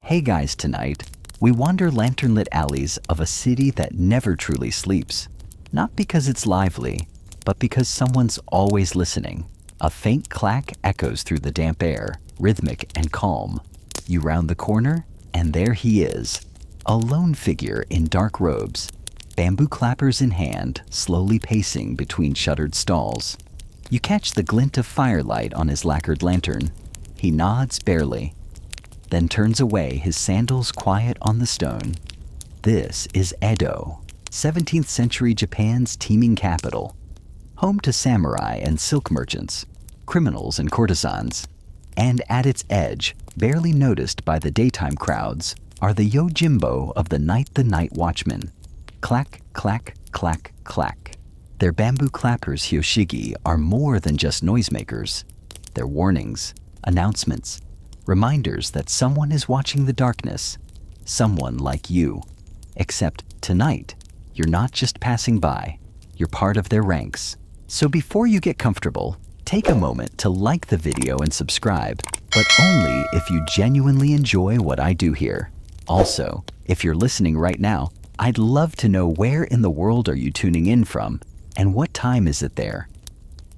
Hey guys, tonight, we wander lantern-lit alleys of a city that never truly sleeps. Not because it's lively, but because someone's always listening. A faint clack echoes through the damp air, rhythmic and calm. You round the corner, and there he is. A lone figure in dark robes, bamboo clappers in hand, slowly pacing between shuttered stalls. You catch the glint of firelight on his lacquered lantern. He nods barely, then turns away, his sandals quiet on the stone. This is Edo, 17th century Japan's teeming capital, home to samurai and silk merchants, criminals and courtesans. And at its edge, barely noticed by the daytime crowds, are the yojimbo of the Night Watchmen. Clack, clack, clack, clack. Their bamboo clappers hyoshigi are more than just noisemakers. They're warnings, announcements, reminders that someone is watching the darkness, someone like you. Except tonight, you're not just passing by, you're part of their ranks. So before you get comfortable, take a moment to like the video and subscribe, but only if you genuinely enjoy what I do here. Also, if you're listening right now, I'd love to know where in the world are you tuning in from, and what time is it there?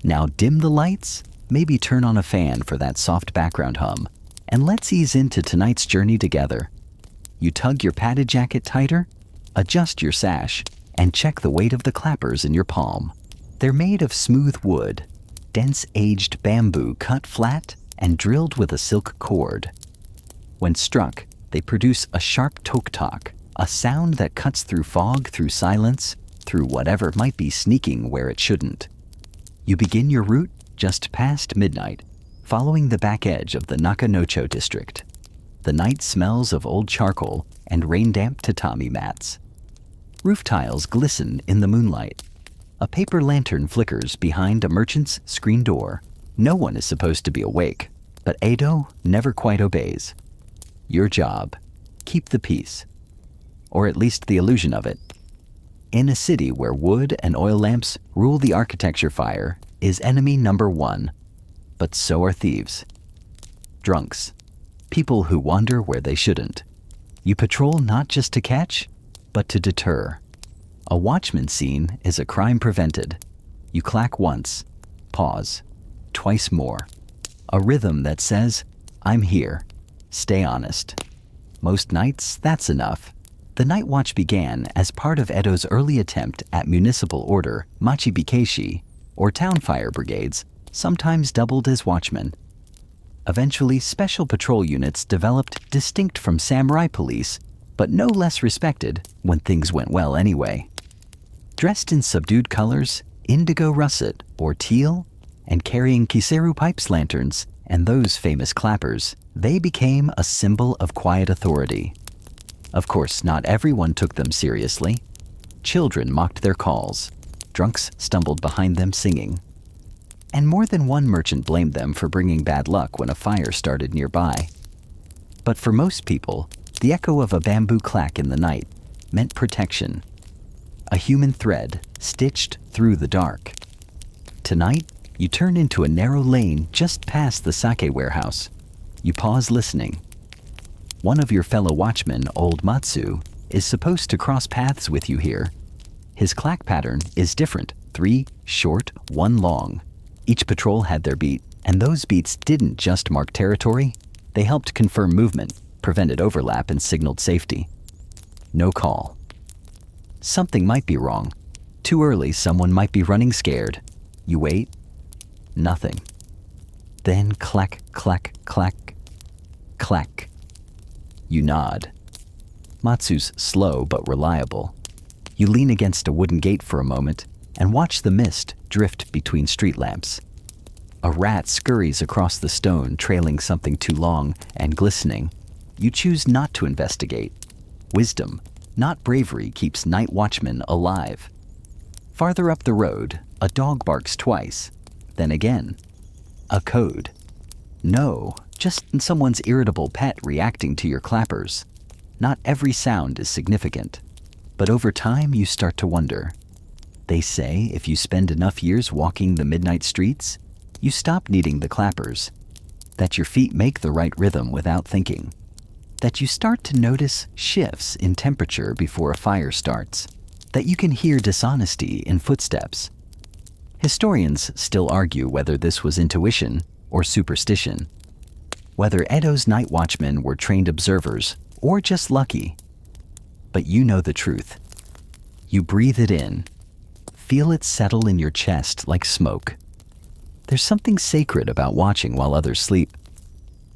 Now dim the lights, maybe turn on a fan for that soft background hum, and let's ease into tonight's journey together. You tug your padded jacket tighter, adjust your sash, and check the weight of the clappers in your palm. They're made of smooth wood, dense aged bamboo cut flat and drilled with a silk cord. When struck, they produce a sharp tok-tok, a sound that cuts through fog, through silence, through whatever might be sneaking where it shouldn't. You begin your route just past midnight, following the back edge of the Nakanocho district. The night smells of old charcoal and rain-damp tatami mats. Roof tiles glisten in the moonlight. A paper lantern flickers behind a merchant's screen door. No one is supposed to be awake, but Edo never quite obeys. Your job, keep the peace, or at least the illusion of it. In a city where wood and oil lamps rule the architecture, fire is enemy number one. But so are thieves, drunks, people who wander where they shouldn't. You patrol not just to catch, but to deter. A watchman scene is a crime prevented. You clack once, pause, twice more. A rhythm that says, I'm here, stay honest. Most nights, that's enough. The night watch began as part of Edo's early attempt at municipal order, machibikeshi, or town fire brigades, sometimes doubled as watchmen. Eventually, special patrol units developed distinct from samurai police, but no less respected when things went well anyway. Dressed in subdued colors, indigo russet or teal, and carrying kiseru pipes lanterns and those famous clappers, they became a symbol of quiet authority. Of course, not everyone took them seriously. Children mocked their calls. Drunks stumbled behind them singing. And more than one merchant blamed them for bringing bad luck when a fire started nearby. But for most people, the echo of a bamboo clack in the night meant protection. A human thread stitched through the dark. Tonight, you turn into a narrow lane just past the sake warehouse. You pause listening. One of your fellow watchmen, Old Matsu, is supposed to cross paths with you here. His clack pattern is different, 3 short, 1 long. Each patrol had their beat, and those beats didn't just mark territory, they helped confirm movement, prevented overlap, and signaled safety. No call. Something might be wrong. Too early, someone might be running scared. You wait. Nothing. Then clack, clack, clack, clack. You nod. Matsu's slow but reliable. You lean against a wooden gate for a moment and watch the mist drift between street lamps. A rat scurries across the stone, trailing something too long and glistening. You choose not to investigate. Wisdom, not bravery, keeps night watchmen alive. Farther up the road, a dog barks twice, then again. A code. No, just someone's irritable pet reacting to your clappers. Not every sound is significant, but over time you start to wonder. They say if you spend enough years walking the midnight streets, you stop needing the clappers, that your feet make the right rhythm without thinking. that you start to notice shifts in temperature before a fire starts, that you can hear dishonesty in footsteps. Historians still argue whether this was intuition or superstition, whether Edo's night watchmen were trained observers or just lucky. But you know the truth. You breathe it in, feel it settle in your chest like smoke. There's something sacred about watching while others sleep.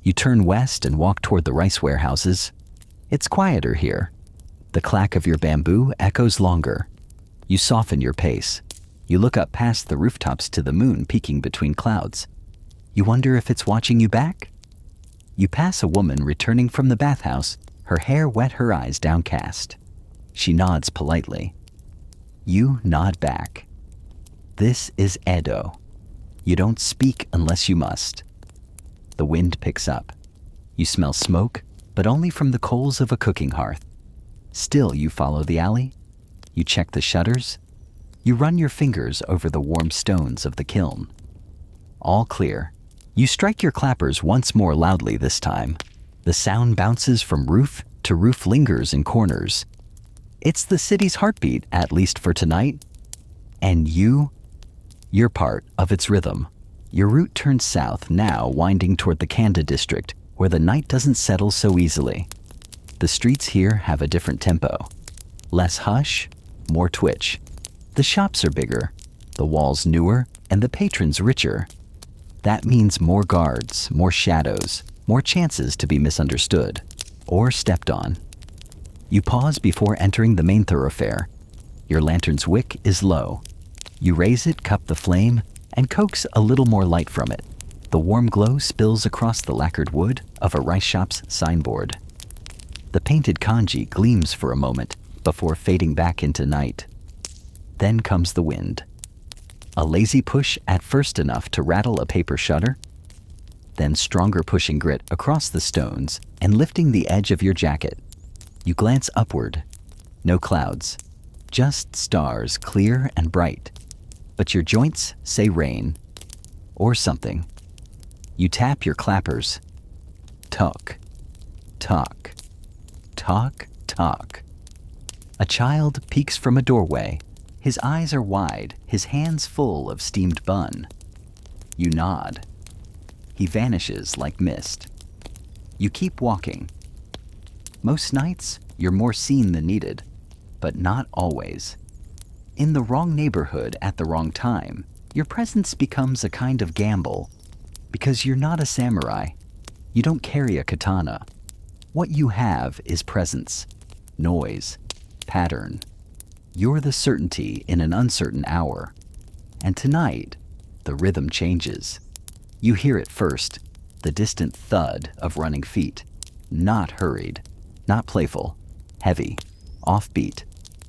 You turn west and walk toward the rice warehouses. It's quieter here. The clack of your bamboo echoes longer. You soften your pace. You look up past the rooftops to the moon peeking between clouds. You wonder if it's watching you back? You pass a woman returning from the bathhouse, her hair wet, her eyes downcast. She nods politely. You nod back. This is Edo. You don't speak unless you must. The wind picks up. You smell smoke, but only from the coals of a cooking hearth. Still, you follow the alley. You check the shutters. You run your fingers over the warm stones of the kiln. All clear. You strike your clappers once more loudly this time. The sound bounces from roof to roof, lingers in corners. It's the city's heartbeat, at least for tonight. And you're part of its rhythm. Your route turns south now, winding toward the Kanda district, where the night doesn't settle so easily. The streets here have a different tempo. Less hush, more twitch. The shops are bigger, the walls newer, and the patrons richer. That means more guards, more shadows, more chances to be misunderstood or stepped on. You pause before entering the main thoroughfare. Your lantern's wick is low. You raise it, cup the flame, and coax a little more light from it. The warm glow spills across the lacquered wood of a rice shop's signboard. The painted kanji gleams for a moment before fading back into night. Then comes the wind. A lazy push, at first enough to rattle a paper shutter, then stronger pushing grit across the stones and lifting the edge of your jacket. You glance upward. No clouds, just stars, clear and bright. But your joints say rain or something. You tap your clappers. Talk, talk, talk, talk. A child peeks from a doorway. His eyes are wide, his hands full of steamed bun. You nod. He vanishes like mist. You keep walking. Most nights, you're more seen than needed, but not always. In the wrong neighborhood at the wrong time, your presence becomes a kind of gamble. Because you're not a samurai. You don't carry a katana. What you have is presence, noise, pattern. You're the certainty in an uncertain hour. And tonight, the rhythm changes. You hear it first, the distant thud of running feet. Not hurried, not playful, heavy, offbeat.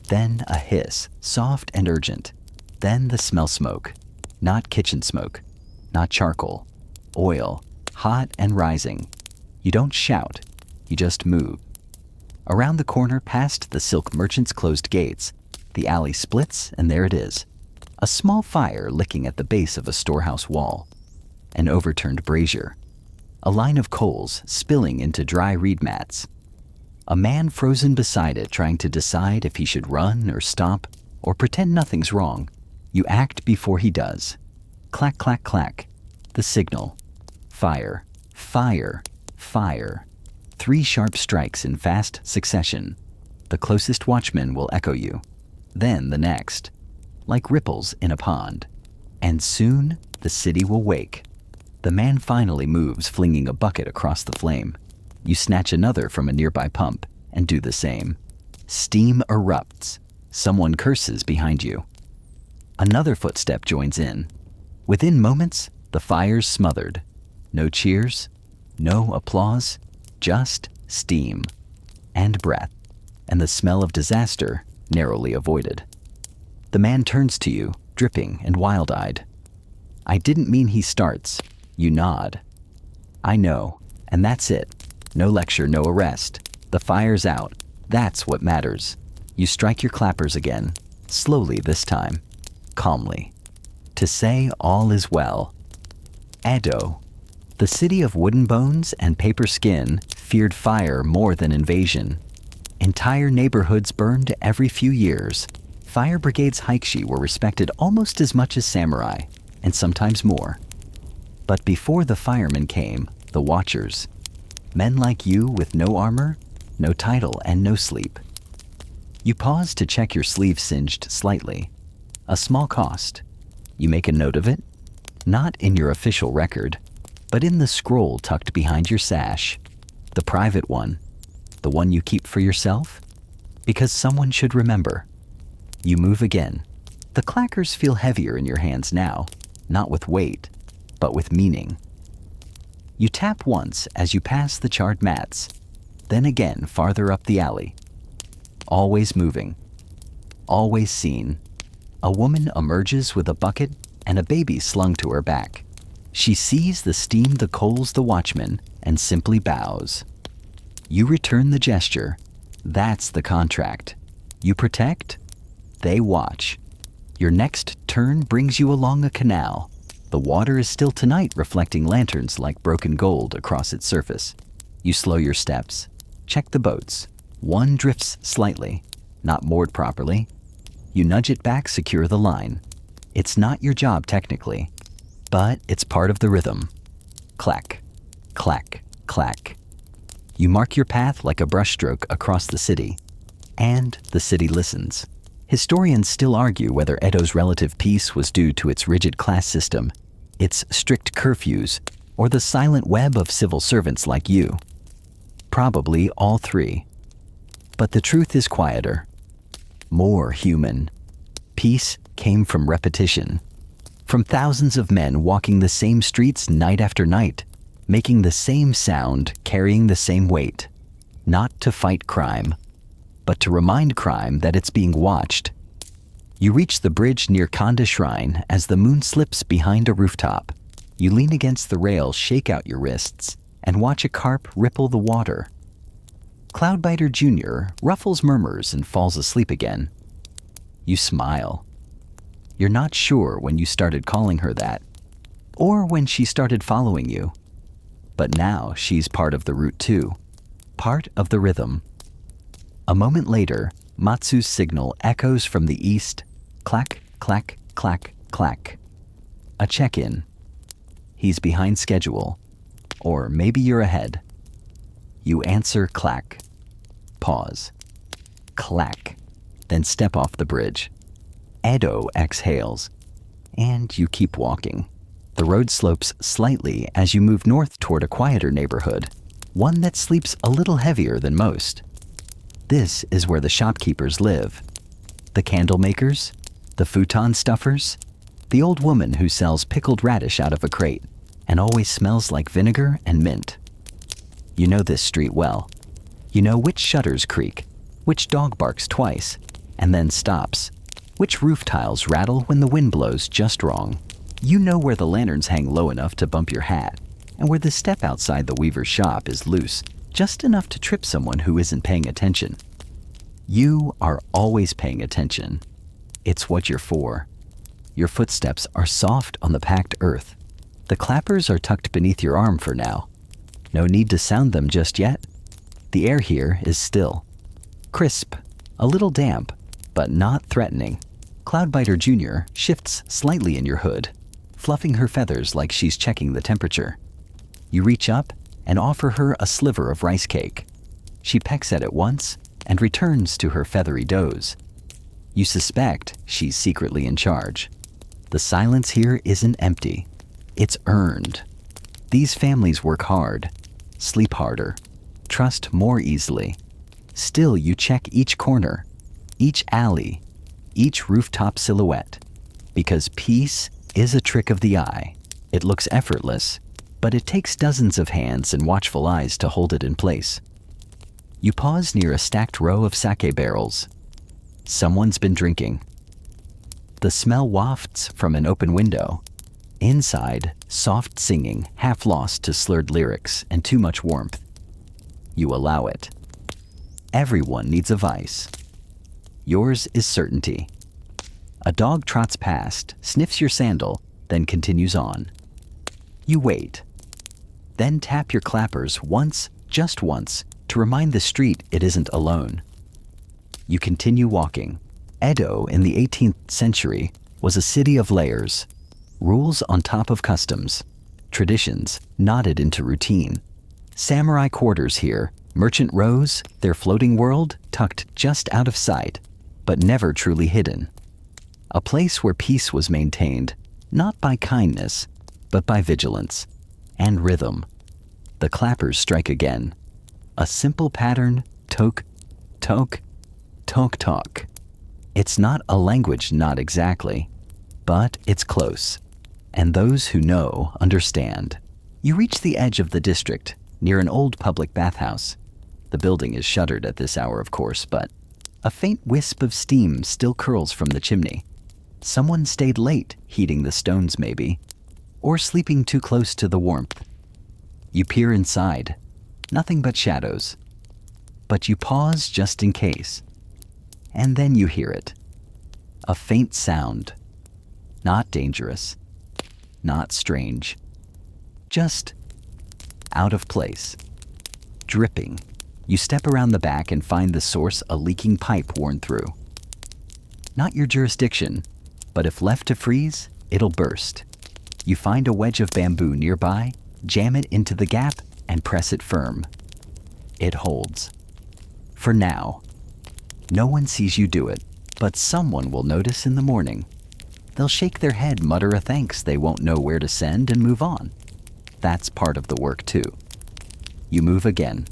Then a hiss, soft and urgent. Then the smell smoke. Not kitchen smoke, not charcoal. Oil, hot and rising. You don't shout, you just move. Around the corner past the silk merchant's closed gates, the alley splits and there it is. A small fire licking at the base of a storehouse wall. An overturned brazier. A line of coals spilling into dry reed mats. A man frozen beside it trying to decide if he should run or stop or pretend nothing's wrong. You act before he does. Clack, clack, clack. The signal. Fire, fire, fire. 3 sharp strikes in fast succession. The closest watchman will echo you. Then the next, like ripples in a pond. And soon the city will wake. The man finally moves, flinging a bucket across the flame. You snatch another from a nearby pump and do the same. Steam erupts. Someone curses behind you. Another footstep joins in. Within moments, the fire's smothered. No cheers, no applause, just steam and breath, and the smell of disaster narrowly avoided. The man turns to you, dripping and wild-eyed. I didn't mean he starts. You nod. I know, and that's it. No lecture, no arrest. The fire's out. That's what matters. You strike your clappers again, slowly this time, calmly, to say all is well. Edo, the city of wooden bones and paper skin, feared fire more than invasion. Entire neighborhoods burned every few years. Fire brigades Haikshi were respected almost as much as samurai, and sometimes more. But before the firemen came, the watchers. Men like you with no armor, no title, and no sleep. You pause to check your sleeve singed slightly. A small cost. You make a note of it, not in your official record, but in the scroll tucked behind your sash. The private one. The one you keep for yourself? Because someone should remember. You move again. The clackers feel heavier in your hands now, not with weight, but with meaning. You tap once as you pass the charred mats, then again farther up the alley. Always moving, always seen. A woman emerges with a bucket and a baby slung to her back. She sees the steam the coals the watchman and simply bows. You return the gesture. That's the contract. You protect, they watch. Your next turn brings you along a canal. The water is still tonight, reflecting lanterns like broken gold across its surface. You slow your steps. Check the boats. One drifts slightly, not moored properly. You nudge it back, secure the line. It's not your job technically, but it's part of the rhythm. Clack, clack, clack. You mark your path like a brushstroke across the city, and the city listens. Historians still argue whether Edo's relative peace was due to its rigid class system, its strict curfews, or the silent web of civil servants like you. Probably all three. But the truth is quieter, more human. Peace came from repetition, from thousands of men walking the same streets night after night, making the same sound, carrying the same weight. Not to fight crime, but to remind crime that it's being watched. You reach the bridge near Kanda Shrine as the moon slips behind a rooftop. You lean against the rail, shake out your wrists, and watch a carp ripple the water. Cloudbiter Jr. ruffles murmurs and falls asleep again. You smile. You're not sure when you started calling her that, or when she started following you. But now she's part of the route too, part of the rhythm. A moment later, Matsu's signal echoes from the east. Clack, clack, clack, clack. A check-in. He's behind schedule, or maybe you're ahead. You answer clack. Pause. Clack. Then step off the bridge. Edo exhales, and you keep walking. The road slopes slightly as you move north toward a quieter neighborhood, one that sleeps a little heavier than most. This is where the shopkeepers live. The candle makers, the futon stuffers, the old woman who sells pickled radish out of a crate and always smells like vinegar and mint. You know this street well. You know which shutters creak, which dog barks twice, and then stops, which roof tiles rattle when the wind blows just wrong. You know where the lanterns hang low enough to bump your hat, and where the step outside the weaver's shop is loose, just enough to trip someone who isn't paying attention. You are always paying attention. It's what you're for. Your footsteps are soft on the packed earth. The clappers are tucked beneath your arm for now. No need to sound them just yet. The air here is still. Crisp, a little damp, but not threatening. Cloudbiter Jr. shifts slightly in your hood, fluffing her feathers like she's checking the temperature. You reach up and offer her a sliver of rice cake. She pecks at it once and returns to her feathery doze. You suspect she's secretly in charge. The silence here isn't empty. It's earned. These families work hard, sleep harder, trust more easily. Still, you check each corner, each alley, each rooftop silhouette, because peace is a trick of the eye. It looks effortless, but it takes dozens of hands and watchful eyes to hold it in place. You pause near a stacked row of sake barrels. Someone's been drinking. The smell wafts from an open window. Inside, soft singing, half lost to slurred lyrics and too much warmth. You allow it. Everyone needs a vice. Yours is certainty. A dog trots past, sniffs your sandal, then continues on. You wait. Then tap your clappers once, just once, to remind the street it isn't alone. You continue walking. Edo in the 18th century was a city of layers, rules on top of customs, traditions knotted into routine. Samurai quarters here, merchant rows, their floating world tucked just out of sight, but never truly hidden. A place where peace was maintained, not by kindness, but by vigilance and rhythm. The clappers strike again. A simple pattern, tok, tok, tok, tok. It's not a language, not exactly, but it's close. And those who know understand. You reach the edge of the district, near an old public bathhouse. The building is shuttered at this hour, of course, but a faint wisp of steam still curls from the chimney. Someone stayed late, heating the stones maybe, or sleeping too close to the warmth. You peer inside. Nothing but shadows. But you pause just in case. And then you hear it. A faint sound. Not dangerous. Not strange. Just out of place. Dripping. You step around the back and find the source, a leaking pipe worn through. Not your jurisdiction, but if left to freeze, it'll burst. You find a wedge of bamboo nearby, jam it into the gap, and press it firm. It holds. For now. No one sees you do it, but someone will notice in the morning. They'll shake their head, mutter a thanks they won't know where to send, and move on. That's part of the work too. You move again,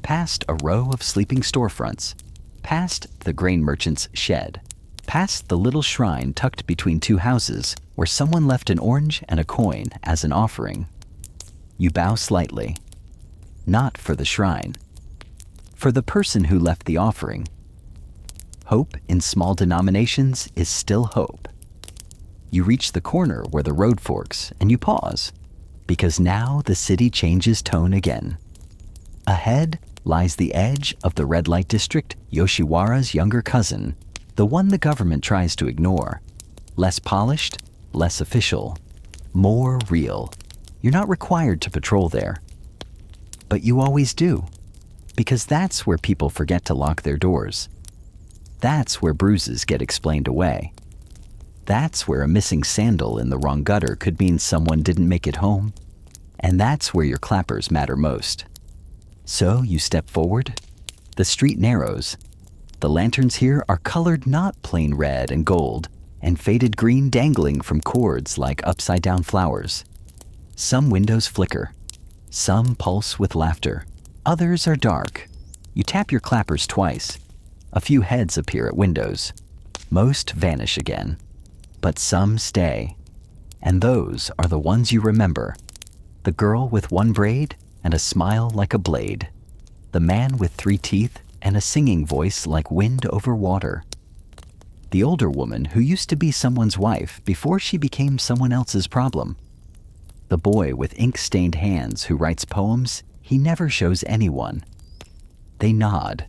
past a row of sleeping storefronts, past the grain merchant's shed, past the little shrine tucked between two houses where someone left an orange and a coin as an offering. You bow slightly. Not for the shrine. For the person who left the offering. Hope in small denominations is still hope. You reach the corner where the road forks and you pause, because now the city changes tone again. Ahead lies the edge of the red light district, Yoshiwara's younger cousin, the one the government tries to ignore. Less polished, less official, more real. You're not required to patrol there. But you always do, because that's where people forget to lock their doors. That's where bruises get explained away. That's where a missing sandal in the wrong gutter could mean someone didn't make it home. And that's where your clappers matter most. So you step forward. The street narrows. The lanterns here are colored not plain red and gold, and faded green dangling from cords like upside-down flowers. Some windows flicker. Some pulse with laughter. Others are dark. You tap your clappers twice. A few heads appear at windows. Most vanish again. But some stay. And those are the ones you remember. The girl with one braid and a smile like a blade. The man with 3 teeth and a singing voice like wind over water. The older woman who used to be someone's wife before she became someone else's problem. The boy with ink-stained hands who writes poems he never shows anyone. They nod.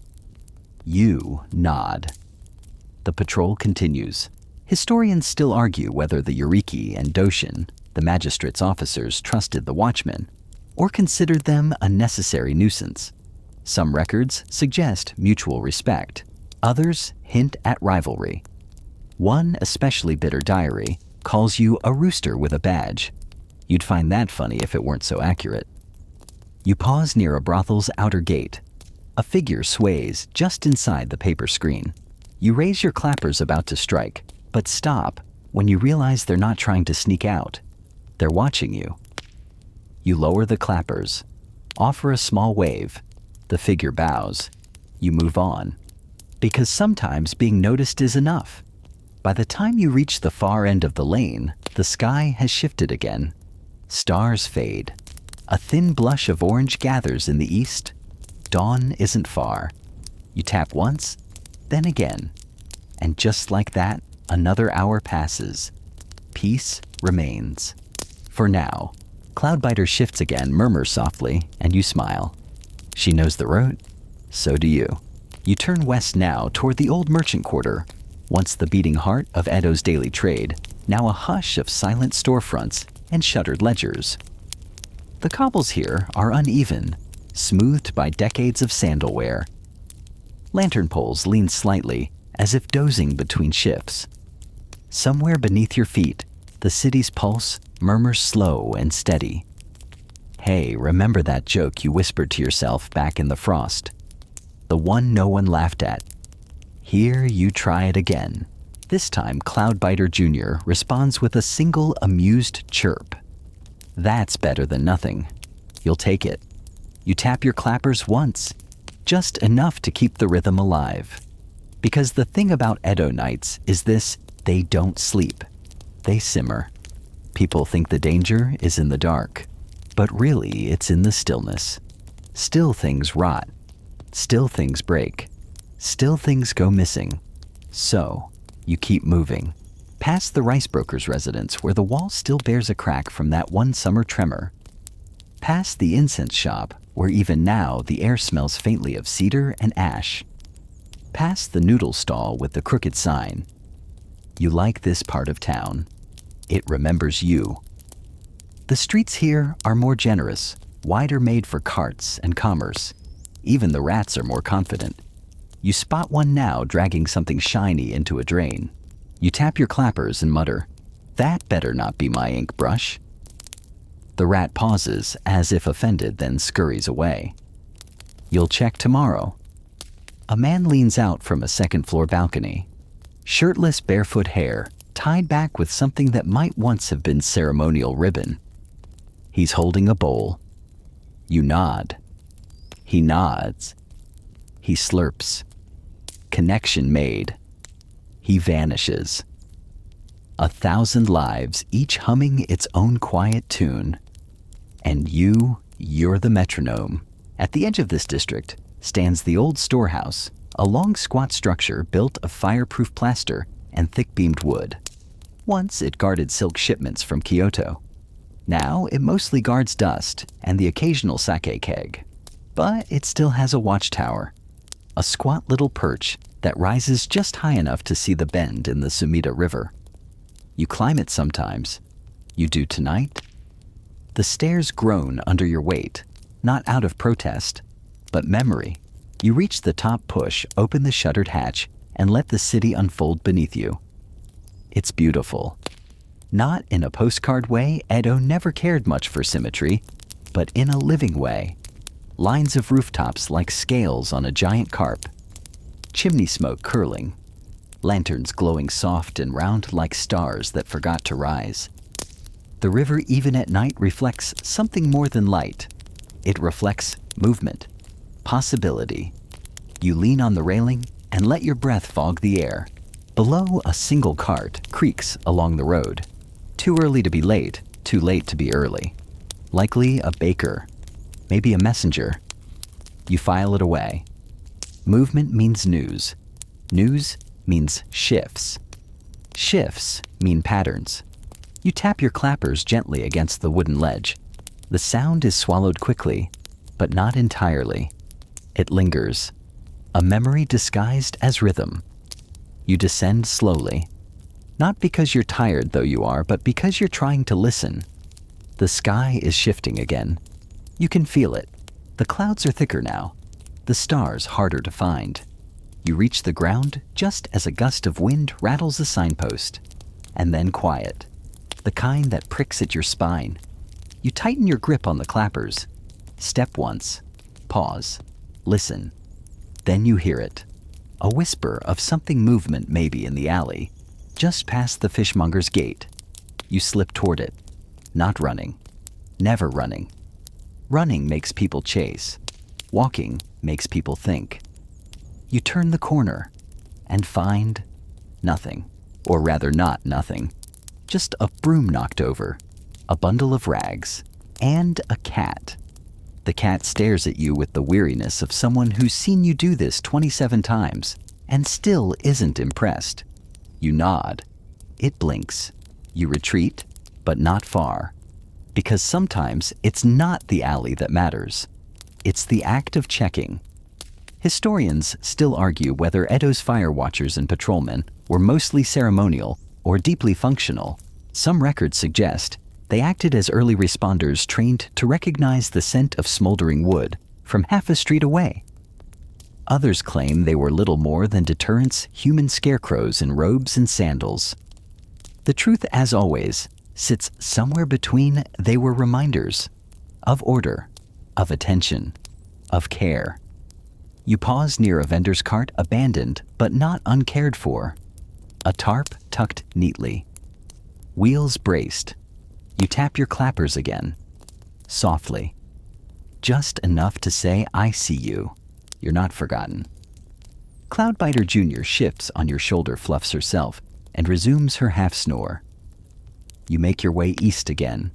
You nod. The patrol continues. Historians still argue whether the Yoriki and Doshin, the magistrate's officers, trusted the watchmen, or considered them a necessary nuisance. Some records suggest mutual respect. Others hint at rivalry. One especially bitter diary calls you a rooster with a badge. You'd find that funny if it weren't so accurate. You pause near a brothel's outer gate. A figure sways just inside the paper screen. You raise your clappers about to strike, but stop when you realize they're not trying to sneak out. They're watching you. You lower the clappers, offer a small wave. The figure bows. You move on. Because sometimes being noticed is enough. By the time you reach the far end of the lane, the sky has shifted again. Stars fade. A thin blush of orange gathers in the east. Dawn isn't far. You tap once, then again. And just like that, another hour passes. Peace remains. For now. Cloudbiter shifts again, murmurs softly, and you smile. She knows the route. So do you. You turn west now toward the old merchant quarter, once the beating heart of Edo's daily trade, now a hush of silent storefronts and shuttered ledgers. The cobbles here are uneven, smoothed by decades of sandal wear. Lantern poles lean slightly, as if dozing between shifts. Somewhere beneath your feet, the city's pulse murmurs slow and steady. Hey, remember that joke you whispered to yourself back in the frost? The one no one laughed at. Here you try it again. This time, Cloudbiter Jr. responds with a single amused chirp. That's better than nothing. You'll take it. You tap your clappers once, just enough to keep the rhythm alive. Because the thing about Edo nights is this: they don't sleep. They simmer. People think the danger is in the dark, but really it's in the stillness. Still things rot. Still things break. Still things go missing. So, you keep moving. Past the rice broker's residence where the wall still bears a crack from that one summer tremor. Past the incense shop where even now the air smells faintly of cedar and ash. Past the noodle stall with the crooked sign. You like this part of town. It remembers you. The streets here are more generous, wider made for carts and commerce. Even the rats are more confident. You spot one now dragging something shiny into a drain. You tap your clappers and mutter, "That better not be my ink brush." The rat pauses, as if offended, then scurries away. You'll check tomorrow. A man leans out from a second-floor balcony. Shirtless, barefoot hair, tied back with something that might once have been ceremonial ribbon. He's holding a bowl. You nod. He nods. He slurps. Connection made. He vanishes. 1,000 lives, each humming its own quiet tune. And you're the metronome. At the edge of this district stands the old storehouse, a long squat structure built of fireproof plaster and thick-beamed wood. Once it guarded silk shipments from Kyoto. Now it mostly guards dust and the occasional sake keg. But it still has a watchtower, a squat little perch that rises just high enough to see the bend in the Sumida River. You climb it sometimes. You do tonight? The stairs groan under your weight, not out of protest, but memory. You reach the top push, open the shuttered hatch, and let the city unfold beneath you. It's beautiful. Not in a postcard way, Edo never cared much for symmetry, but in a living way. Lines of rooftops like scales on a giant carp. Chimney smoke curling. Lanterns glowing soft and round like stars that forgot to rise. The river, even at night, reflects something more than light. It reflects movement, possibility. You lean on the railing and let your breath fog the air. Below, a single cart creaks along the road. Too early to be late, too late to be early. Likely a baker, maybe a messenger. You file it away. Movement means news. News means shifts. Shifts mean patterns. You tap your clappers gently against the wooden ledge. The sound is swallowed quickly, but not entirely. It lingers, a memory disguised as rhythm. You descend slowly, not because you're tired though you are, but because you're trying to listen. The sky is shifting again. You can feel it. The clouds are thicker now, the stars harder to find. You reach the ground just as a gust of wind rattles a signpost, and then quiet. The kind that pricks at your spine. You tighten your grip on the clappers. Step once. Pause. Listen. Then you hear it. A whisper of something movement maybe in the alley, just past the fishmonger's gate. You slip toward it. Not running. Never running. Running makes people chase. Walking makes people think. You turn the corner and find nothing. Or rather not nothing. Just a broom knocked over, a bundle of rags, and a cat. The cat stares at you with the weariness of someone who's seen you do this 27 times and still isn't impressed. You nod. It blinks. You retreat, but not far. Because sometimes it's not the alley that matters. It's the act of checking. Historians still argue whether Edo's fire watchers and patrolmen were mostly ceremonial or deeply functional. Some records suggest they acted as early responders trained to recognize the scent of smoldering wood from half a street away. Others claim they were little more than deterrents, human scarecrows in robes and sandals. The truth, as always, sits somewhere between. They were reminders of order, of attention, of care. You pause near a vendor's cart, abandoned but not uncared for. A tarp tucked neatly. Wheels braced. You tap your clappers again, softly. Just enough to say, I see you. You're not forgotten. Cloudbiter Jr. shifts on your shoulder, fluffs herself, and resumes her half snore. You make your way east again,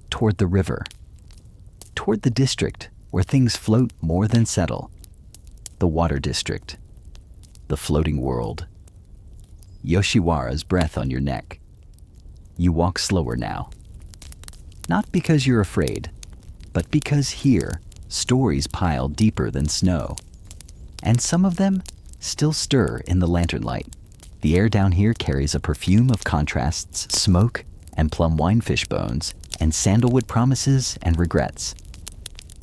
toward the river, toward the district where things float more than settle. The water district, the floating world. Yoshiwara's breath on your neck. You walk slower now. Not because you're afraid, but because here, stories pile deeper than snow. And some of them still stir in the lantern light. The air down here carries a perfume of contrasts, smoke and plum winefish bones, and sandalwood promises and regrets.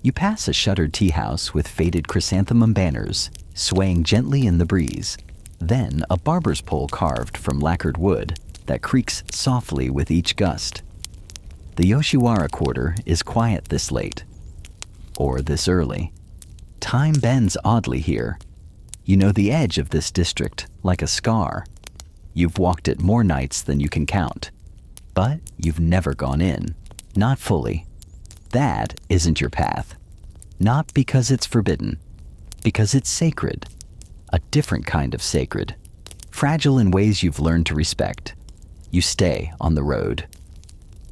You pass a shuttered tea house with faded chrysanthemum banners swaying gently in the breeze, then a barber's pole carved from lacquered wood that creaks softly with each gust. The Yoshiwara Quarter is quiet this late, or this early. Time bends oddly here. You know the edge of this district like a scar. You've walked it more nights than you can count, but you've never gone in, not fully. That isn't your path. Not because it's forbidden, because it's sacred. A different kind of sacred, fragile in ways you've learned to respect. You stay on the road.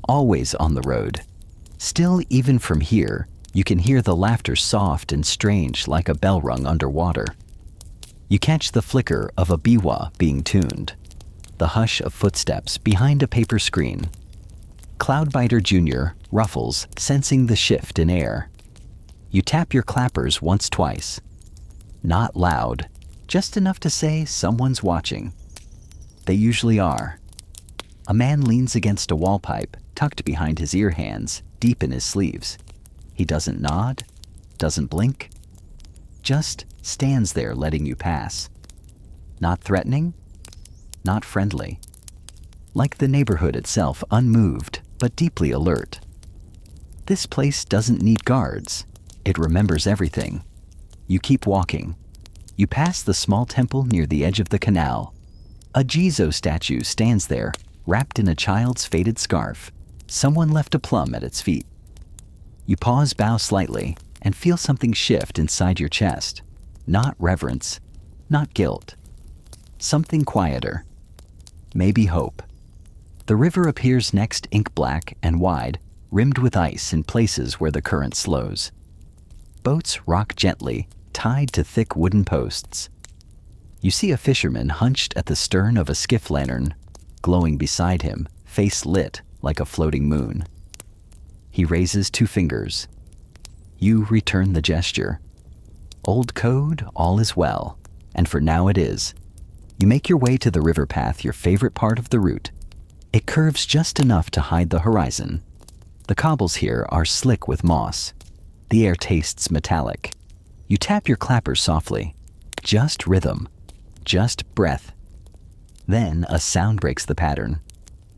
Always on the road. Still, even from here, you can hear the laughter soft and strange like a bell rung underwater. You catch the flicker of a biwa being tuned, the hush of footsteps behind a paper screen. Cloudbiter Jr. ruffles, sensing the shift in air. You tap your clappers once, twice. Not loud, just enough to say someone's watching. They usually are. A man leans against a wall pipe, tucked behind his ear hands, deep in his sleeves. He doesn't nod, doesn't blink, just stands there letting you pass. Not threatening, not friendly. Like the neighborhood itself, unmoved, but deeply alert. This place doesn't need guards. It remembers everything. You keep walking. You pass the small temple near the edge of the canal. A Jizo statue stands there, wrapped in a child's faded scarf. Someone left a plum at its feet. You pause, bow slightly, and feel something shift inside your chest. Not reverence, not guilt. Something quieter. Maybe hope. The river appears next, ink black and wide, rimmed with ice in places where the current slows. Boats rock gently, tied to thick wooden posts. You see a fisherman hunched at the stern of a skiff lantern, glowing beside him, face lit like a floating moon. He raises 2 fingers. You return the gesture. Old code, all is well, and for now it is. You make your way to the river path, your favorite part of the route. It curves just enough to hide the horizon. The cobbles here are slick with moss. The air tastes metallic. You tap your clappers softly. Just rhythm. Just breath. Then a sound breaks the pattern.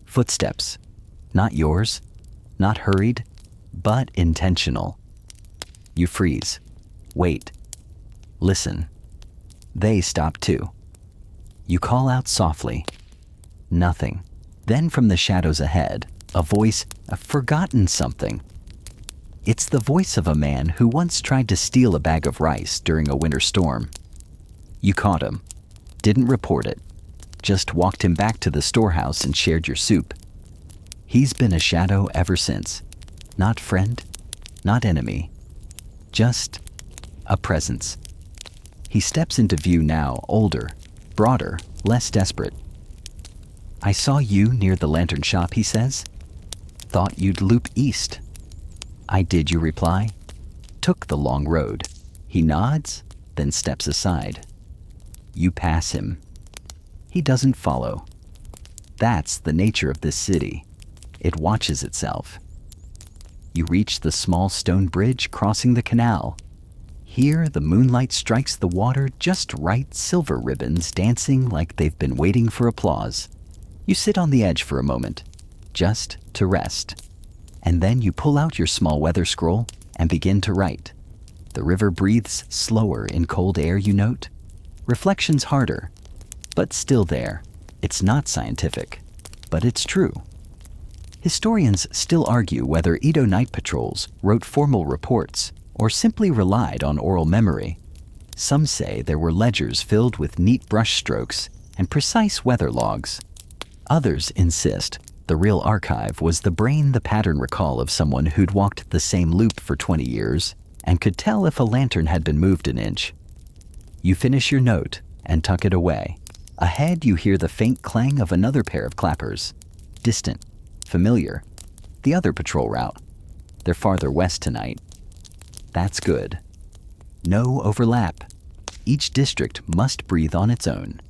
Footsteps. Not yours. Not hurried, but intentional. You freeze. Wait. Listen. They stop too. You call out softly. Nothing. Then from the shadows ahead, a voice, a forgotten something. It's the voice of a man who once tried to steal a bag of rice during a winter storm. You caught him. Didn't report it. Just walked him back to the storehouse and shared your soup. He's been a shadow ever since. Not friend, not enemy. Just a presence. He steps into view now, older, broader, less desperate. I saw you near the lantern shop, he says. Thought you'd loop east. I did, you reply. Took the long road. He nods, then steps aside. You pass him. He doesn't follow. That's the nature of this city. It watches itself. You reach the small stone bridge crossing the canal. Here, the moonlight strikes the water just right, silver ribbons dancing like they've been waiting for applause. You sit on the edge for a moment, just to rest. And then you pull out your small weather scroll and begin to write. The river breathes slower in cold air, you note. Reflection's harder, but still there. It's not scientific, but it's true. Historians still argue whether Edo night patrols wrote formal reports or simply relied on oral memory. Some say there were ledgers filled with neat brush strokes and precise weather logs. Others insist the real archive was the brain, the pattern recall of someone who'd walked the same loop for 20 years and could tell if a lantern had been moved an inch. You finish your note and tuck it away. Ahead, you hear the faint clang of another pair of clappers. Distant, familiar. The other patrol route. They're farther west tonight. That's good. No overlap. Each district must breathe on its own.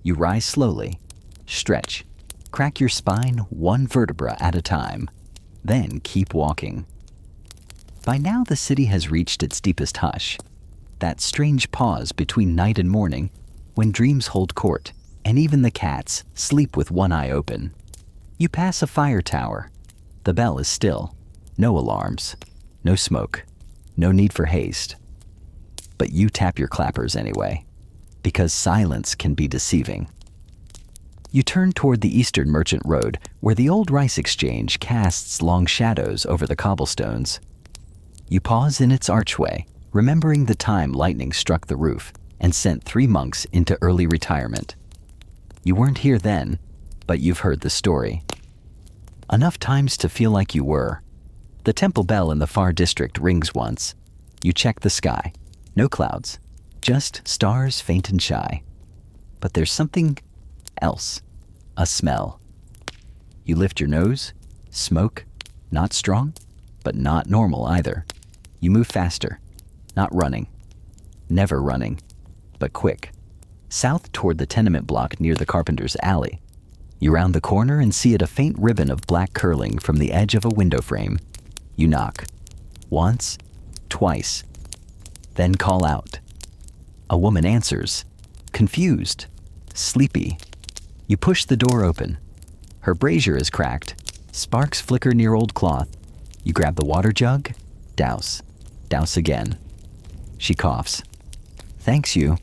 You rise slowly, stretch, crack your spine one vertebra at a time, then keep walking. By now the city has reached its deepest hush, that strange pause between night and morning when dreams hold court and even the cats sleep with one eye open. You pass a fire tower. The bell is still. No alarms, no smoke, no need for haste. But you tap your clappers anyway, because silence can be deceiving. You turn toward the Eastern Merchant Road, where the old rice exchange casts long shadows over the cobblestones. You pause in its archway, remembering the time lightning struck the roof and sent 3 monks into early retirement. You weren't here then, but you've heard the story. Enough times to feel like you were. The temple bell in the far district rings once. You check the sky. No clouds, just stars faint and shy. But there's something else, a smell. You lift your nose, smoke, not strong, but not normal either. You move faster, not running, never running, but quick. South toward the tenement block near the Carpenter's Alley. You round the corner and see it a faint ribbon of black curling from the edge of a window frame. You knock. Once, twice, then call out. A woman answers, confused, sleepy. You push the door open. Her brazier is cracked. Sparks flicker near old cloth. You grab the water jug, douse, douse again. She coughs. Thanks you.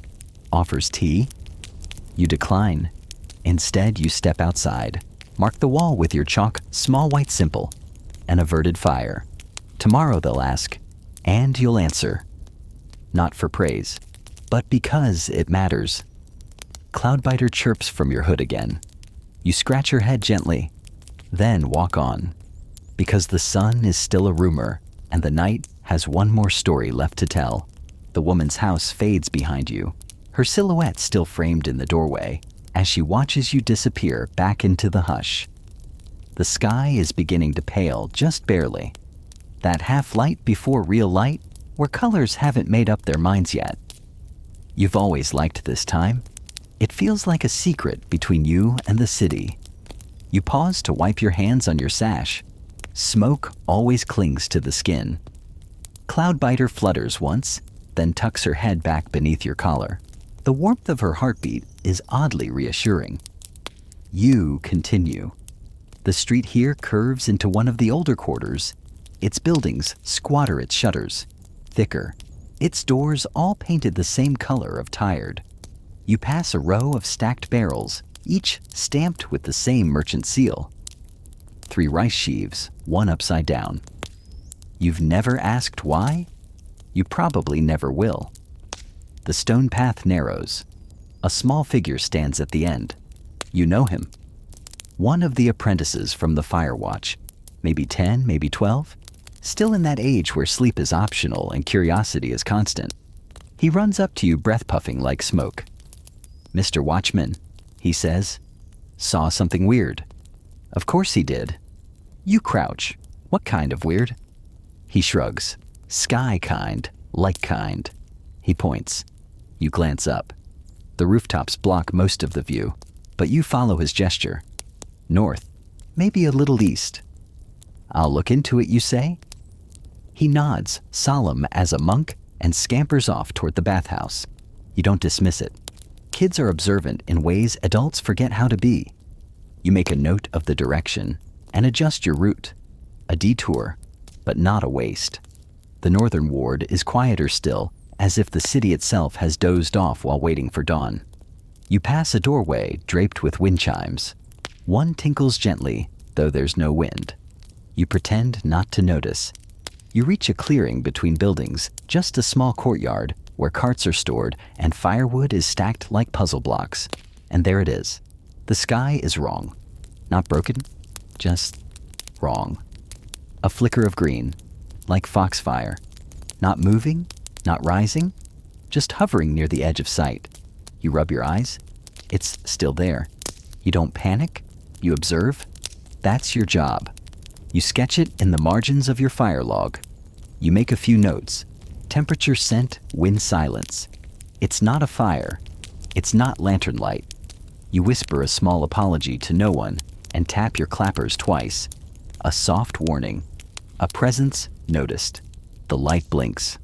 Offers tea. You decline. Instead, you step outside. Mark the wall with your chalk, small white simple. An averted fire. Tomorrow they'll ask, and you'll answer. Not for praise, but because it matters. Cloudbiter chirps from your hood again. You scratch your head gently, then walk on. Because the sun is still a rumor, and the night has one more story left to tell. The woman's house fades behind you, her silhouette still framed in the doorway, as she watches you disappear back into the hush. The sky is beginning to pale just barely. That half light before real light, where colors haven't made up their minds yet. You've always liked this time. It feels like a secret between you and the city. You pause to wipe your hands on your sash. Smoke always clings to the skin. Cloudbiter flutters once, then tucks her head back beneath your collar. The warmth of her heartbeat is oddly reassuring. You continue. The street here curves into one of the older quarters. Its buildings squatter its shutters, thicker. Its doors all painted the same color of tired. You pass a row of stacked barrels, each stamped with the same merchant seal. 3 rice sheaves, one upside down. You've never asked why? You probably never will. The stone path narrows. A small figure stands at the end. You know him. One of the apprentices from the fire watch. Maybe 10, maybe 12. Still in that age where sleep is optional and curiosity is constant. He runs up to you, breath puffing like smoke. Mr. Watchman, he says. Saw something weird. Of course he did. You crouch. What kind of weird? He shrugs. Sky kind, like kind. He points. You glance up. The rooftops block most of the view, but you follow his gesture. North, maybe a little east. I'll look into it, you say? He nods, solemn as a monk, and scampers off toward the bathhouse. You don't dismiss it. Kids are observant in ways adults forget how to be. You make a note of the direction and adjust your route. A detour, but not a waste. The northern ward is quieter still, as if the city itself has dozed off while waiting for dawn. You pass a doorway draped with wind chimes. One tinkles gently, though there's no wind. You pretend not to notice. You reach a clearing between buildings, just a small courtyard where carts are stored and firewood is stacked like puzzle blocks. And there it is. The sky is wrong. Not broken, just wrong. A flicker of green, like foxfire. Not moving, not rising, just hovering near the edge of sight. You rub your eyes. It's still there. You don't panic. You observe. That's your job. You sketch it in the margins of your fire log. You make a few notes. Temperature scent, wind silence. It's not a fire. It's not lantern light. You whisper a small apology to no one and tap your clappers twice. A soft warning. A presence noticed. The light blinks.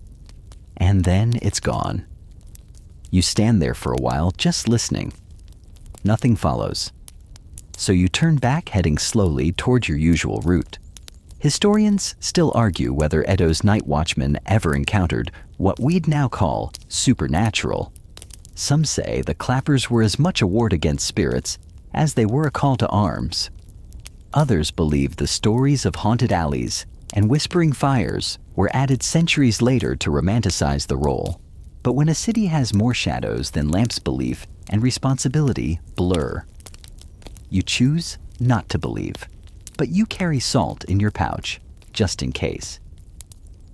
And then it's gone. You stand there for a while, just listening. Nothing follows. So you turn back, heading slowly toward your usual route. Historians still argue whether Edo's Night Watchmen ever encountered what we'd now call supernatural. Some say the clappers were as much a ward against spirits as they were a call to arms. Others believe the stories of haunted alleys and whispering fires were added centuries later to romanticize the role. But when a city has more shadows than lamps, belief and responsibility blur. You choose not to believe, but you carry salt in your pouch, just in case.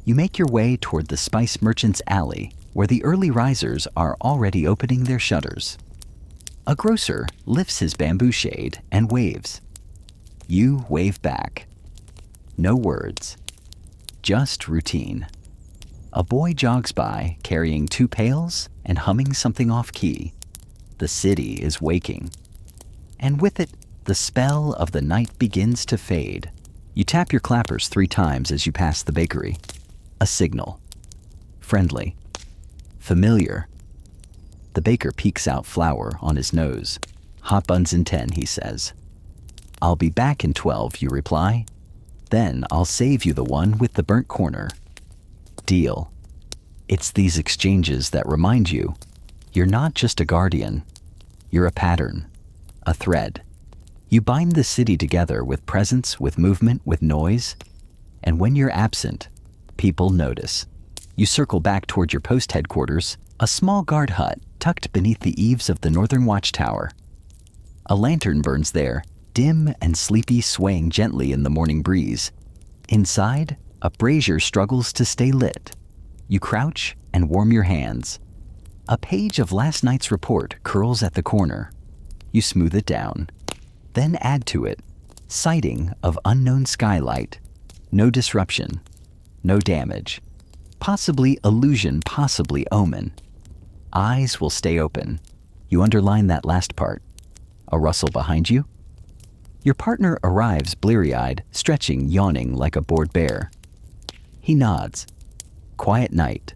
You make your way toward the spice merchant's alley, where the early risers are already opening their shutters. A grocer lifts his bamboo shade and waves. You wave back. No words, just routine. A boy jogs by, carrying 2 pails and humming something off-key. The city is waking. And with it, the spell of the night begins to fade. You tap your clappers 3 times as you pass the bakery. A signal. Friendly. Familiar. The baker peeks out flour on his nose. Hot buns in 10, he says. I'll be back in 12, you reply. Then I'll save you the one with the burnt corner. Deal. It's these exchanges that remind you, you're not just a guardian. You're a pattern. A thread. You bind the city together with presence, with movement, with noise. And when you're absent, people notice. You circle back toward your post headquarters, a small guard hut tucked beneath the eaves of the northern watchtower. A lantern burns there, dim and sleepy, swaying gently in the morning breeze. Inside, a brazier struggles to stay lit. You crouch and warm your hands. A page of last night's report curls at the corner. You smooth it down. Then add to it, sighting of unknown skylight. No disruption. No damage. Possibly illusion, possibly omen. Eyes will stay open. You underline that last part. A rustle behind you. Your partner arrives bleary-eyed, stretching, yawning like a bored bear. He nods. Quiet night.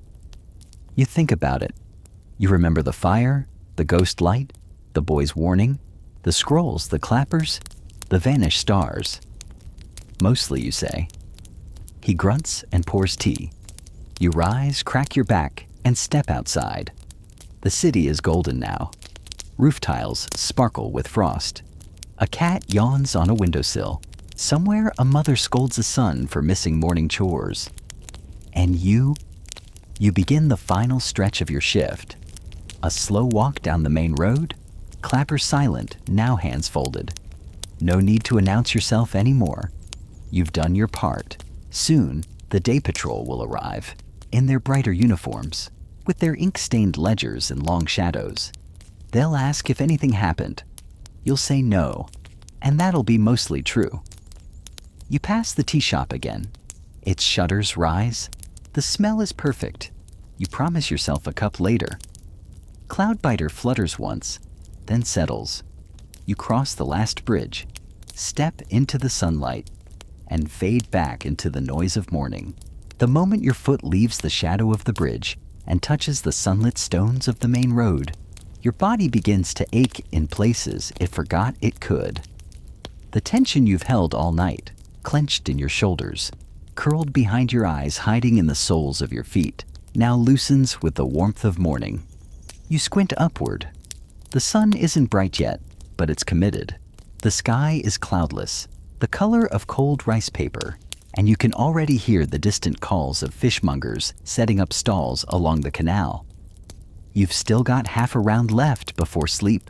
You think about it. You remember the fire, the ghost light, the boy's warning, the scrolls, the clappers, the vanished stars. Mostly, you say. He grunts and pours tea. You rise, crack your back, and step outside. The city is golden now. Roof tiles sparkle with frost. A cat yawns on a windowsill. Somewhere a mother scolds a son for missing morning chores. And you begin the final stretch of your shift. A slow walk down the main road, clappers silent, now hands folded. No need to announce yourself anymore. You've done your part. Soon, the day patrol will arrive, in their brighter uniforms, with their ink-stained ledgers and long shadows. They'll ask if anything happened. You'll say no, and that'll be mostly true. You pass the tea shop again. Its shutters rise. The smell is perfect. You promise yourself a cup later. Cloudbiter flutters once, then settles. You cross the last bridge, step into the sunlight, and fade back into the noise of morning. The moment your foot leaves the shadow of the bridge and touches the sunlit stones of the main road, your body begins to ache in places it forgot it could. The tension you've held all night, clenched in your shoulders, curled behind your eyes, hiding in the soles of your feet, now loosens with the warmth of morning. You squint upward. The sun isn't bright yet, but it's committed. The sky is cloudless, the color of cold rice paper, and you can already hear the distant calls of fishmongers setting up stalls along the canal. You've still got half a round left before sleep.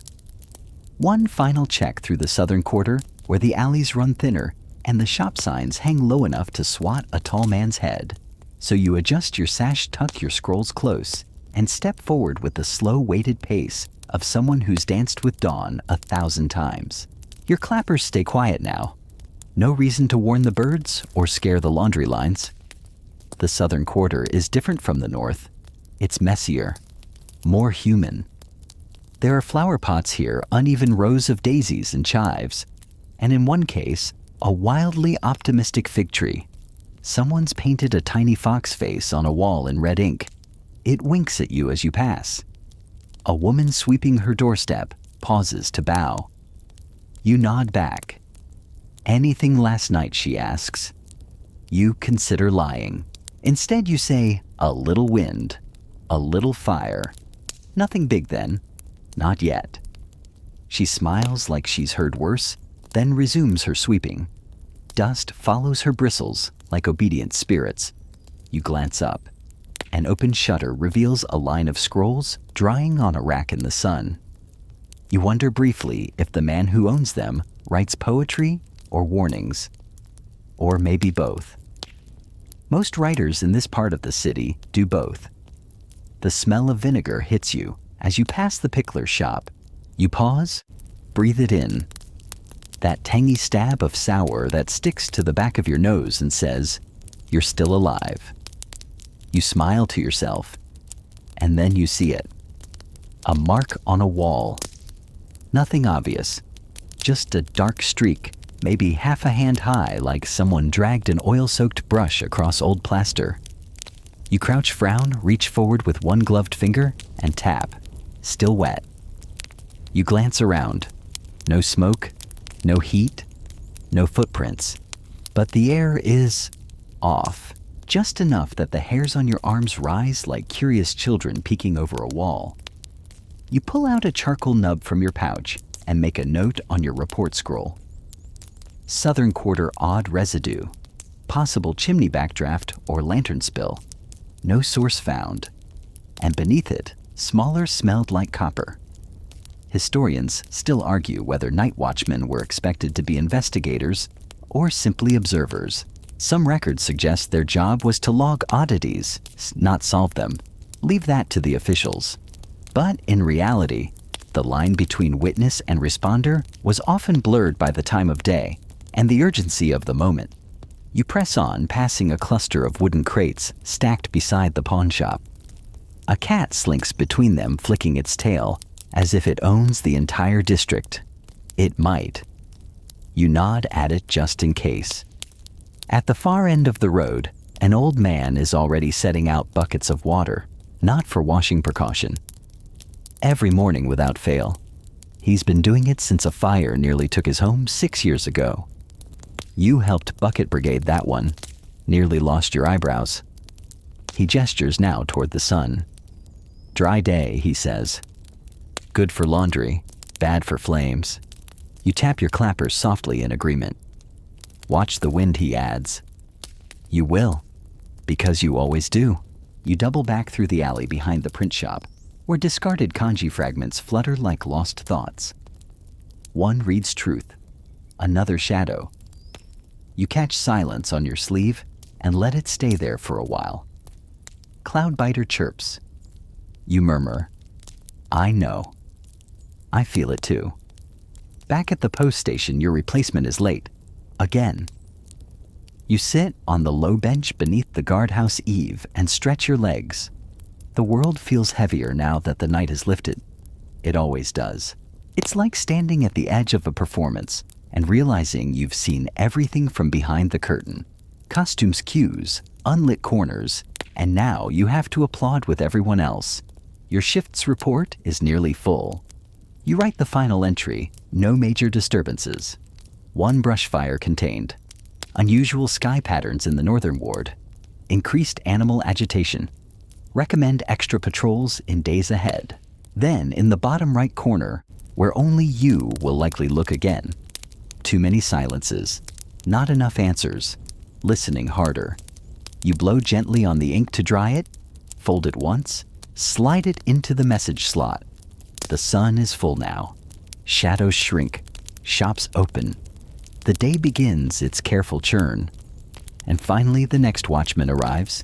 One final check through the southern quarter, where the alleys run thinner and the shop signs hang low enough to swat a tall man's head. So you adjust your sash, tuck your scrolls close, and step forward with the slow, weighted pace of someone who's danced with dawn 1,000 times. Your clappers stay quiet now. No reason to warn the birds or scare the laundry lines. The southern quarter is different from the north. It's messier, more human. There are flower pots here, uneven rows of daisies and chives, and in one case, a wildly optimistic fig tree. Someone's painted a tiny fox face on a wall in red ink. It winks at you as you pass. A woman sweeping her doorstep pauses to bow. You nod back. "Anything last night?" she asks. You consider lying. Instead you say, "A little wind, a little fire." Nothing big then. Not yet. She smiles like she's heard worse, then resumes her sweeping. Dust follows her bristles like obedient spirits. You glance up. An open shutter reveals a line of scrolls drying on a rack in the sun. You wonder briefly if the man who owns them writes poetry or warnings. Or maybe both. Most writers in this part of the city do both. The smell of vinegar hits you as you pass the pickler's shop. You pause, breathe it in. That tangy stab of sour that sticks to the back of your nose and says, "You're still alive." You smile to yourself, and then you see it. A mark on a wall. Nothing obvious, just a dark streak, maybe half a hand high, like someone dragged an oil-soaked brush across old plaster. You crouch, frown, reach forward with one gloved finger, and tap. Still wet. You glance around. No smoke, no heat, no footprints. But the air is off. Just enough that the hairs on your arms rise like curious children peeking over a wall. You pull out a charcoal nub from your pouch and make a note on your report scroll. Southern quarter odd residue. Possible chimney backdraft or lantern spill. No source found. And beneath it, smaller smelled like copper. Historians still argue whether night watchmen were expected to be investigators or simply observers. Some records suggest their job was to log oddities, not solve them. Leave that to the officials. But in reality, the line between witness and responder was often blurred by the time of day and the urgency of the moment. You press on, passing a cluster of wooden crates stacked beside the pawn shop. A cat slinks between them, flicking its tail, as if it owns the entire district. It might. You nod at it just in case. At the far end of the road, an old man is already setting out buckets of water, not for washing precaution. Every morning without fail. He's been doing it since a fire nearly took his home 6 years ago. You helped bucket brigade that one. Nearly lost your eyebrows. He gestures now toward the sun. "Dry day," he says. "Good for laundry, bad for flames." You tap your clappers softly in agreement. "Watch the wind," he adds. You will, because you always do. You double back through the alley behind the print shop, where discarded kanji fragments flutter like lost thoughts. One reads truth, another shadow. You catch silence on your sleeve and let it stay there for a while. Cloudbiter chirps. You murmur, "I know." I feel it too. Back at the post station, your replacement is late. Again. You sit on the low bench beneath the guardhouse eave and stretch your legs. The world feels heavier now that the night has lifted. It always does. It's like standing at the edge of a performance and realizing you've seen everything from behind the curtain. Costumes cues, unlit corners, and now you have to applaud with everyone else. Your shift's report is nearly full. You write the final entry, no major disturbances. One brush fire contained. Unusual sky patterns in the northern ward. Increased animal agitation. Recommend extra patrols in days ahead. Then, in the bottom right corner, where only you will likely look again. Too many silences. Not enough answers. Listening harder. You blow gently on the ink to dry it, fold it once, slide it into the message slot. The sun is full now. Shadows shrink. Shops open. The day begins its careful churn. And finally the next watchman arrives.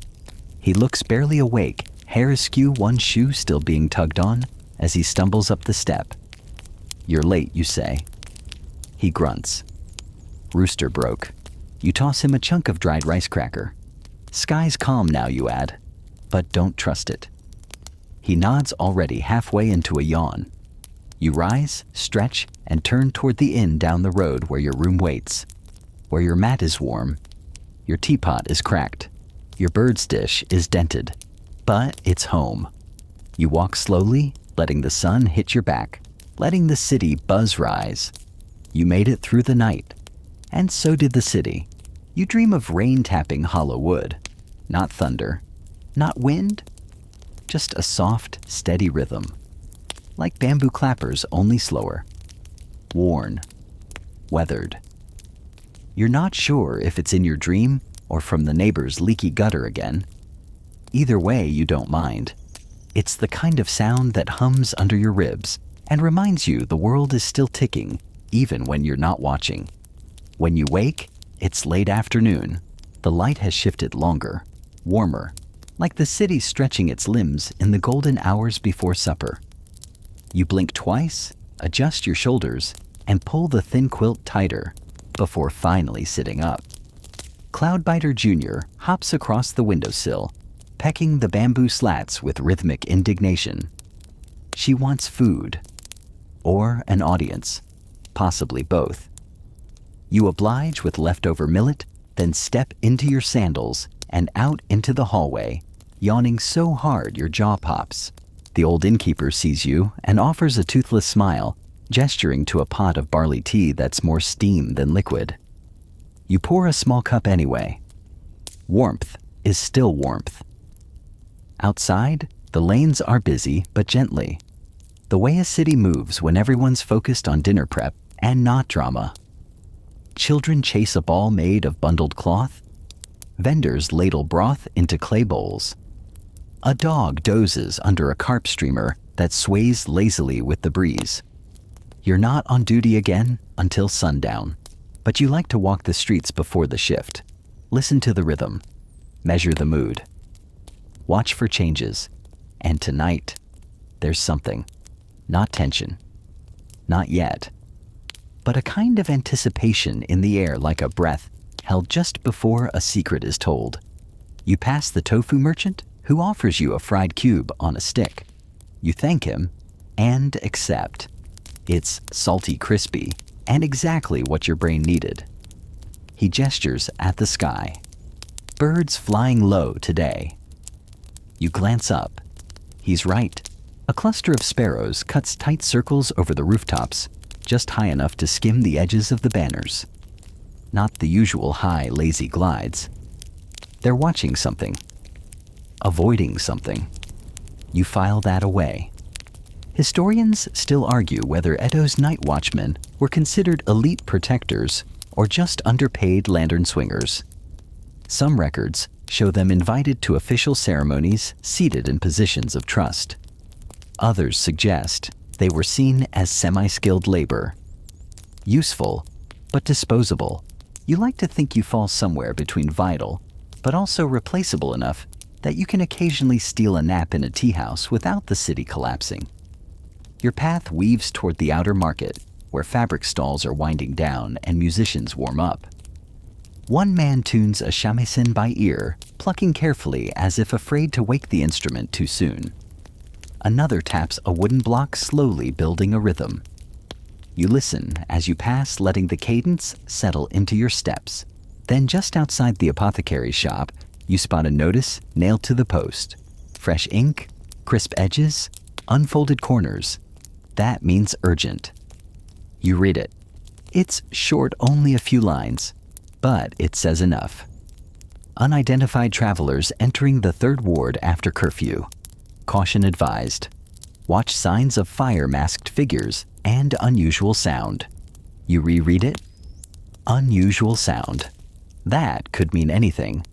He looks barely awake, hair askew, one shoe still being tugged on, as he stumbles up the step. You're late, you say. He grunts. Rooster broke. You toss him a chunk of dried rice cracker. Sky's calm now, you add, but don't trust it. He nods already halfway into a yawn. You rise, stretch, and turn toward the inn down the road where your room waits, where your mat is warm. Your teapot is cracked. Your bird's dish is dented, but it's home. You walk slowly, letting the sun hit your back, letting the city buzz rise. You made it through the night, and so did the city. You dream of rain tapping hollow wood, not thunder, not wind, just a soft, steady rhythm, like bamboo clappers, only slower. Worn, weathered. You're not sure if it's in your dream or from the neighbor's leaky gutter again. Either way, you don't mind. It's the kind of sound that hums under your ribs and reminds you the world is still ticking, even when you're not watching. When you wake, it's late afternoon. The light has shifted longer, warmer, like the city stretching its limbs in the golden hours before supper. You blink twice, adjust your shoulders, and pull the thin quilt tighter before finally sitting up. Cloudbiter Jr. hops across the windowsill, pecking the bamboo slats with rhythmic indignation. She wants food, or an audience, possibly both. You oblige with leftover millet, then step into your sandals and out into the hallway, yawning so hard your jaw pops. The old innkeeper sees you and offers a toothless smile, gesturing to a pot of barley tea that's more steam than liquid. You pour a small cup anyway. Warmth is still warmth. Outside, the lanes are busy but gently. The way a city moves when everyone's focused on dinner prep and not drama. Children chase a ball made of bundled cloth. Vendors ladle broth into clay bowls. A dog dozes under a carp streamer that sways lazily with the breeze. You're not on duty again until sundown, but you like to walk the streets before the shift. Listen to the rhythm. Measure the mood. Watch for changes. And tonight, there's something. Not tension. Not yet. But a kind of anticipation in the air, like a breath held just before a secret is told. You pass the tofu merchant, who offers you a fried cube on a stick. You thank him and accept. It's salty crispy and exactly what your brain needed. He gestures at the sky. Birds flying low today. You glance up. He's right. A cluster of sparrows cuts tight circles over the rooftops, just high enough to skim the edges of the banners. Not the usual high, lazy glides. They're watching something. Avoiding something. You file that away. Historians still argue whether Edo's Night Watchmen were considered elite protectors or just underpaid lantern swingers. Some records show them invited to official ceremonies, seated in positions of trust. Others suggest they were seen as semi-skilled labor. Useful, but disposable. You like to think you fall somewhere between vital, but also replaceable enough that you can occasionally steal a nap in a tea house without the city collapsing. Your path weaves toward the outer market, where fabric stalls are winding down and musicians warm up. One man tunes a shamisen by ear, plucking carefully as if afraid to wake the instrument too soon. Another taps a wooden block, slowly building a rhythm. You listen as you pass, letting the cadence settle into your steps. Then just outside the apothecary's shop, you spot a notice nailed to the post. Fresh ink, crisp edges, unfolded corners. That means urgent. You read it. It's short, only a few lines, but it says enough. Unidentified travelers entering the 3rd ward after curfew. Caution advised. Watch signs of fire-masked figures and unusual sound. You reread it. Unusual sound. That could mean anything,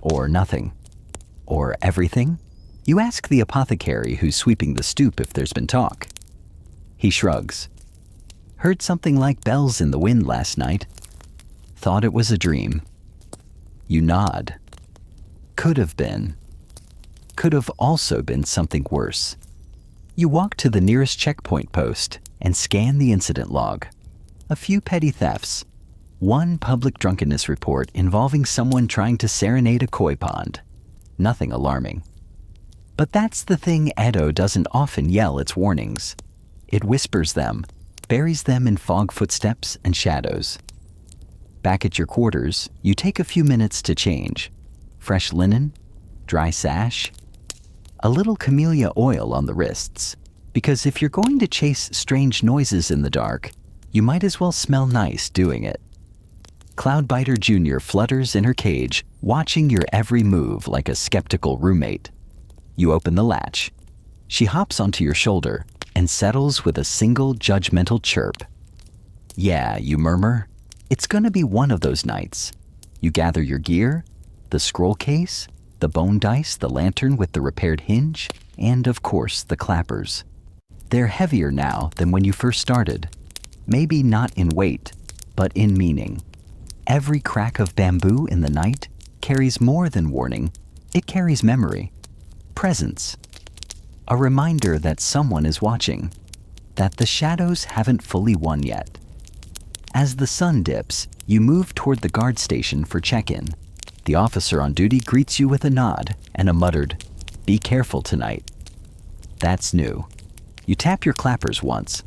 or nothing, or everything. You ask the apothecary who's sweeping the stoop if there's been talk. He shrugs. Heard something like bells in the wind last night. Thought it was a dream. You nod. Could have been. Could have also been something worse. You walk to the nearest checkpoint post and scan the incident log. A few petty thefts. One public drunkenness report involving someone trying to serenade a koi pond. Nothing alarming. But that's the thing Edo doesn't often yell its warnings. It whispers them, buries them in fog footsteps and shadows. Back at your quarters, you take a few minutes to change. Fresh linen, dry sash, a little camellia oil on the wrists, because if you're going to chase strange noises in the dark, you might as well smell nice doing it. Cloudbiter Jr. flutters in her cage, watching your every move like a skeptical roommate. You open the latch. She hops onto your shoulder and settles with a single judgmental chirp. Yeah, you murmur, it's gonna be one of those nights. You gather your gear, the scroll case, the bone dice, the lantern with the repaired hinge, and of course the clappers. They're heavier now than when you first started. Maybe not in weight, but in meaning. Every crack of bamboo in the night carries more than warning. It carries memory, presence, a reminder that someone is watching, that the shadows haven't fully won yet. As the sun dips, you move toward the guard station for check-in. The officer on duty greets you with a nod and a muttered, "Be careful tonight." That's new. You tap your clappers once.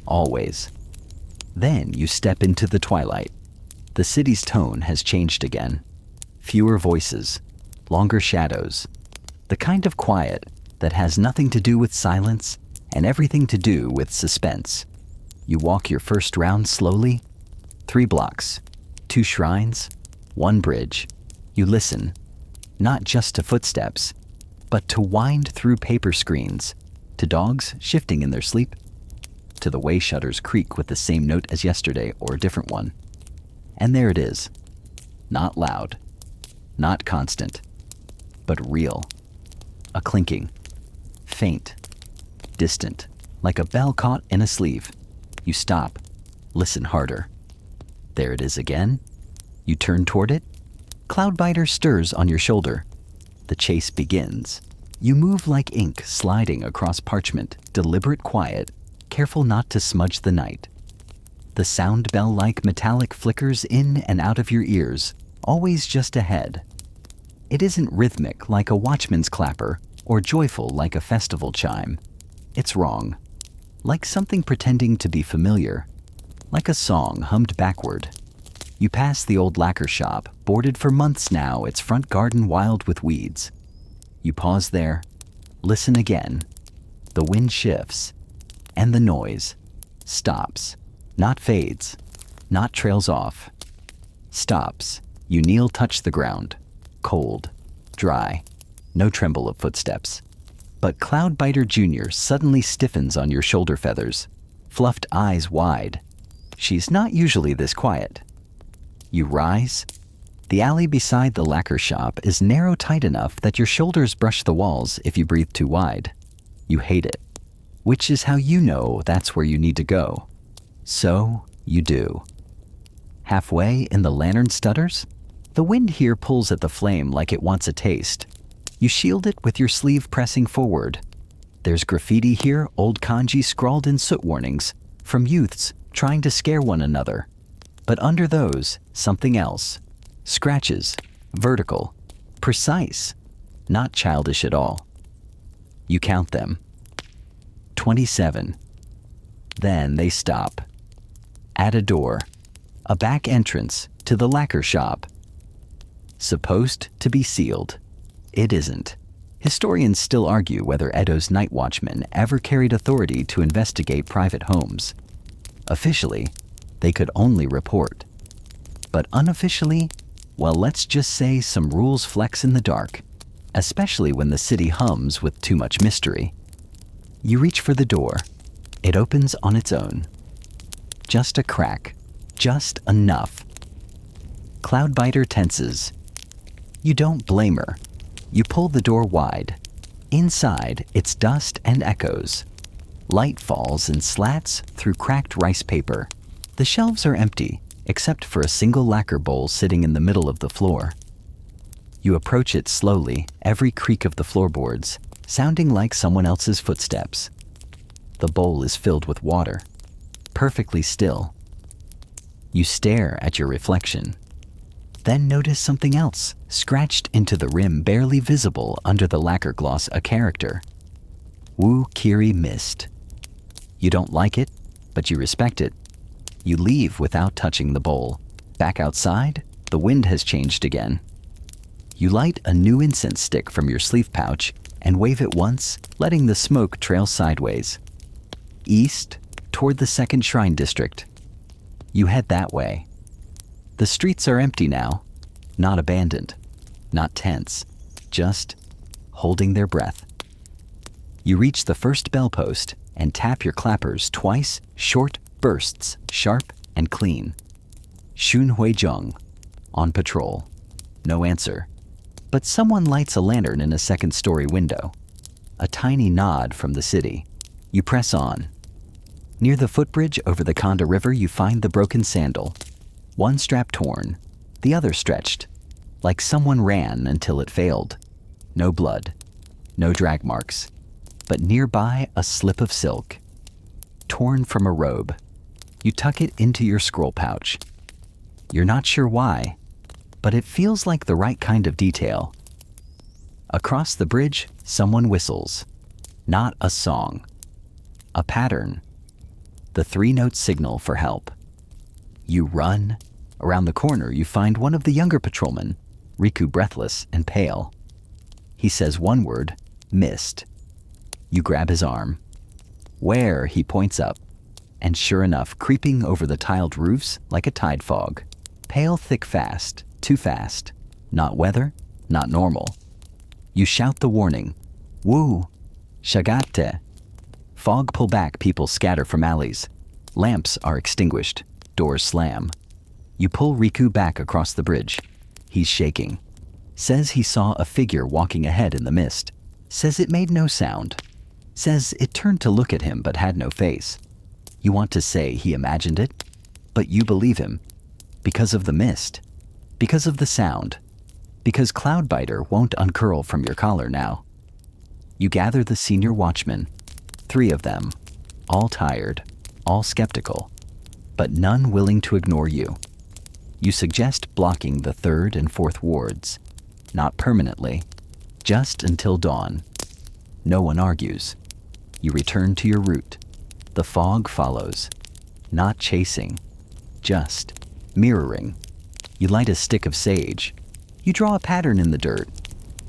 Always. Then you step into the twilight. The city's tone has changed again. Fewer voices, longer shadows. The kind of quiet that has nothing to do with silence and everything to do with suspense. You walk your first round slowly. 3 blocks, 2 shrines, 1 bridge. You listen, not just to footsteps, but to wind through paper screens, to dogs shifting in their sleep, to the way shutters creak with the same note as yesterday or a different one. And there it is. Not loud, not constant, but real. A clinking, faint, distant, like a bell caught in a sleeve. You stop, listen harder. There it is again. You turn toward it. Cloudbiter stirs on your shoulder. The chase begins. You move like ink sliding across parchment, deliberate quiet, careful not to smudge the night. The sound bell-like metallic flickers in and out of your ears, always just ahead. It isn't rhythmic like a watchman's clapper or joyful like a festival chime. It's wrong. Like something pretending to be familiar. Like a song hummed backward. You pass the old lacquer shop, boarded for months now, its front garden wild with weeds. You pause there, listen again. The wind shifts, and the noise stops. Not fades, not trails off. Stops. You kneel, touch the ground. Cold, dry, no tremble of footsteps. But Cloudbiter Jr. suddenly stiffens on your shoulder feathers, fluffed eyes wide. She's not usually this quiet. You rise. The alley beside the lacquer shop is narrow tight enough that your shoulders brush the walls if you breathe too wide. You hate it, which is how you know that's where you need to go. So you do. Halfway in the lantern stutters. The wind here pulls at the flame like it wants a taste. You shield it with your sleeve pressing forward. There's graffiti here, old kanji scrawled in soot warnings, from youths trying to scare one another. But under those, something else. Scratches, vertical, precise, not childish at all. You count them. 27. Then they stop. At a door, a back entrance, to the lacquer shop. Supposed to be sealed. It isn't. Historians still argue whether Edo's Night Watchmen ever carried authority to investigate private homes. Officially, they could only report. But unofficially, well, let's just say some rules flex in the dark, especially when the city hums with too much mystery. You reach for the door. It opens on its own. Just a crack. Just enough. Cloudbiter tenses. You don't blame her. You pull the door wide. Inside, it's dust and echoes. Light falls in slats through cracked rice paper. The shelves are empty, except for a single lacquer bowl sitting in the middle of the floor. You approach it slowly, every creak of the floorboards, sounding like someone else's footsteps. The bowl is filled with water, perfectly still. You stare at your reflection. Then notice something else, scratched into the rim barely visible under the lacquer gloss, a character. Wu Kiri Mist. You don't like it, but you respect it. You leave without touching the bowl. Back outside, the wind has changed again. You light a new incense stick from your sleeve pouch and wave it once, letting the smoke trail sideways. East, toward the second shrine district. You head that way. The streets are empty now, not abandoned, not tense, just holding their breath. You reach the first bell post and tap your clappers twice, short bursts, sharp and clean. Shun Huizhong, on patrol. No answer. But someone lights a lantern in a second-story window. A tiny nod from the city. You press on. Near the footbridge over the Konda River, you find the broken sandal. One strap torn, the other stretched, like someone ran until it failed. No blood, no drag marks, but nearby a slip of silk, torn from a robe. You tuck it into your scroll pouch. You're not sure why, but it feels like the right kind of detail. Across the bridge, someone whistles. Not a song, a pattern. The three-note signal for help. You run. Around the corner, you find one of the younger patrolmen, Riku, breathless and pale. He says one word, mist. You grab his arm. Where? He points up. And sure enough, creeping over the tiled roofs like a tide fog. Pale, thick, fast. Too fast. Not weather, not normal. You shout the warning. Woo! Shagate! Fog pull back, people scatter from alleys. Lamps are extinguished. Doors slam. You pull Riku back across the bridge. He's shaking. Says he saw a figure walking ahead in the mist. Says it made no sound. Says it turned to look at him but had no face. You want to say he imagined it, but you believe him. Because of the mist. Because of the sound. Because Cloudbiter won't uncurl from your collar now. You gather the senior watchmen. 3 of them. All tired. All skeptical. But none willing to ignore you. You suggest blocking the 3rd and 4th wards. Not permanently. Just until dawn. No one argues. You return to your route. The fog follows. Not chasing. Just mirroring. You light a stick of sage. You draw a pattern in the dirt.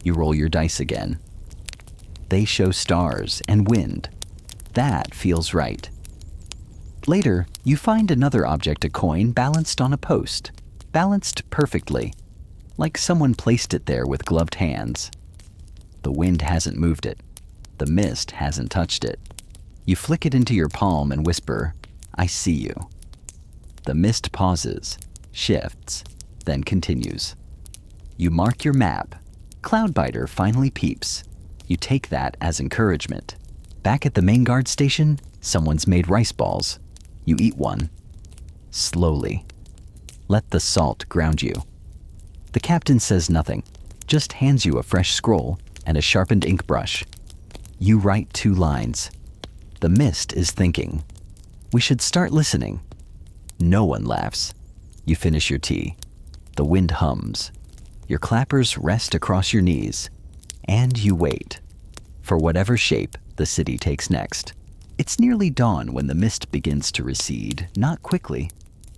You roll your dice again. They show stars and wind. That feels right. Later, you find another object, a coin, balanced on a post. Balanced perfectly. Like someone placed it there with gloved hands. The wind hasn't moved it. The mist hasn't touched it. You flick it into your palm and whisper, I see you. The mist pauses, shifts, then continues. You mark your map. Cloudbiter finally peeps. You take that as encouragement. Back at the main guard station, someone's made rice balls. You eat one. Slowly. Let the salt ground you. The captain says nothing, just hands you a fresh scroll and a sharpened ink brush. You write 2 lines. The mist is thinking. We should start listening. No one laughs. You finish your tea. The wind hums. Your clappers rest across your knees. And you wait. For whatever shape the city takes next. It's nearly dawn when the mist begins to recede, not quickly,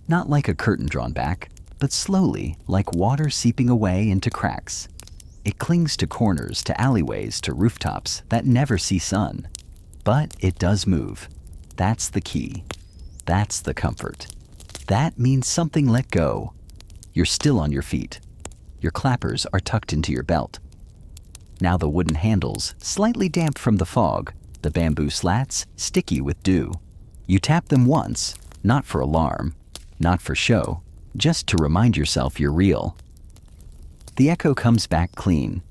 not like a curtain drawn back, but but slowly, like water seeping away into cracks. It clings to corners, to alleyways, to rooftops that never see sun. But it does move. That's the key. That's the comfort. That means something let go. You're still on your feet. Your clappers are tucked into your belt. Now the wooden handles, slightly damp from the fog, the bamboo slats, sticky with dew. You tap them once, not for alarm, not for show, just to remind yourself you're real. The echo comes back clean.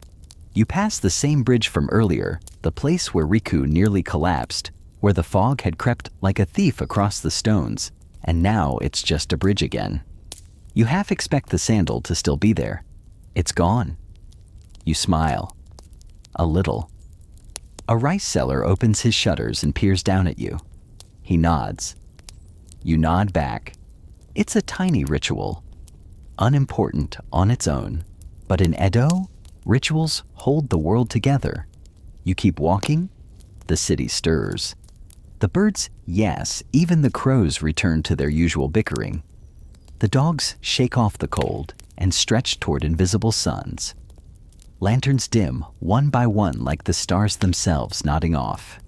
You pass the same bridge from earlier, the place where Riku nearly collapsed, where the fog had crept like a thief across the stones, and now it's just a bridge again. You half expect the sandal to still be there. It's gone. You smile. A little. A rice seller opens his shutters and peers down at you. He nods. You nod back. It's a tiny ritual, unimportant on its own. But in Edo, rituals hold the world together. You keep walking, the city stirs. The birds, yes, even the crows return to their usual bickering. The dogs shake off the cold and stretch toward invisible suns. Lanterns dim, one by one, like the stars themselves nodding off.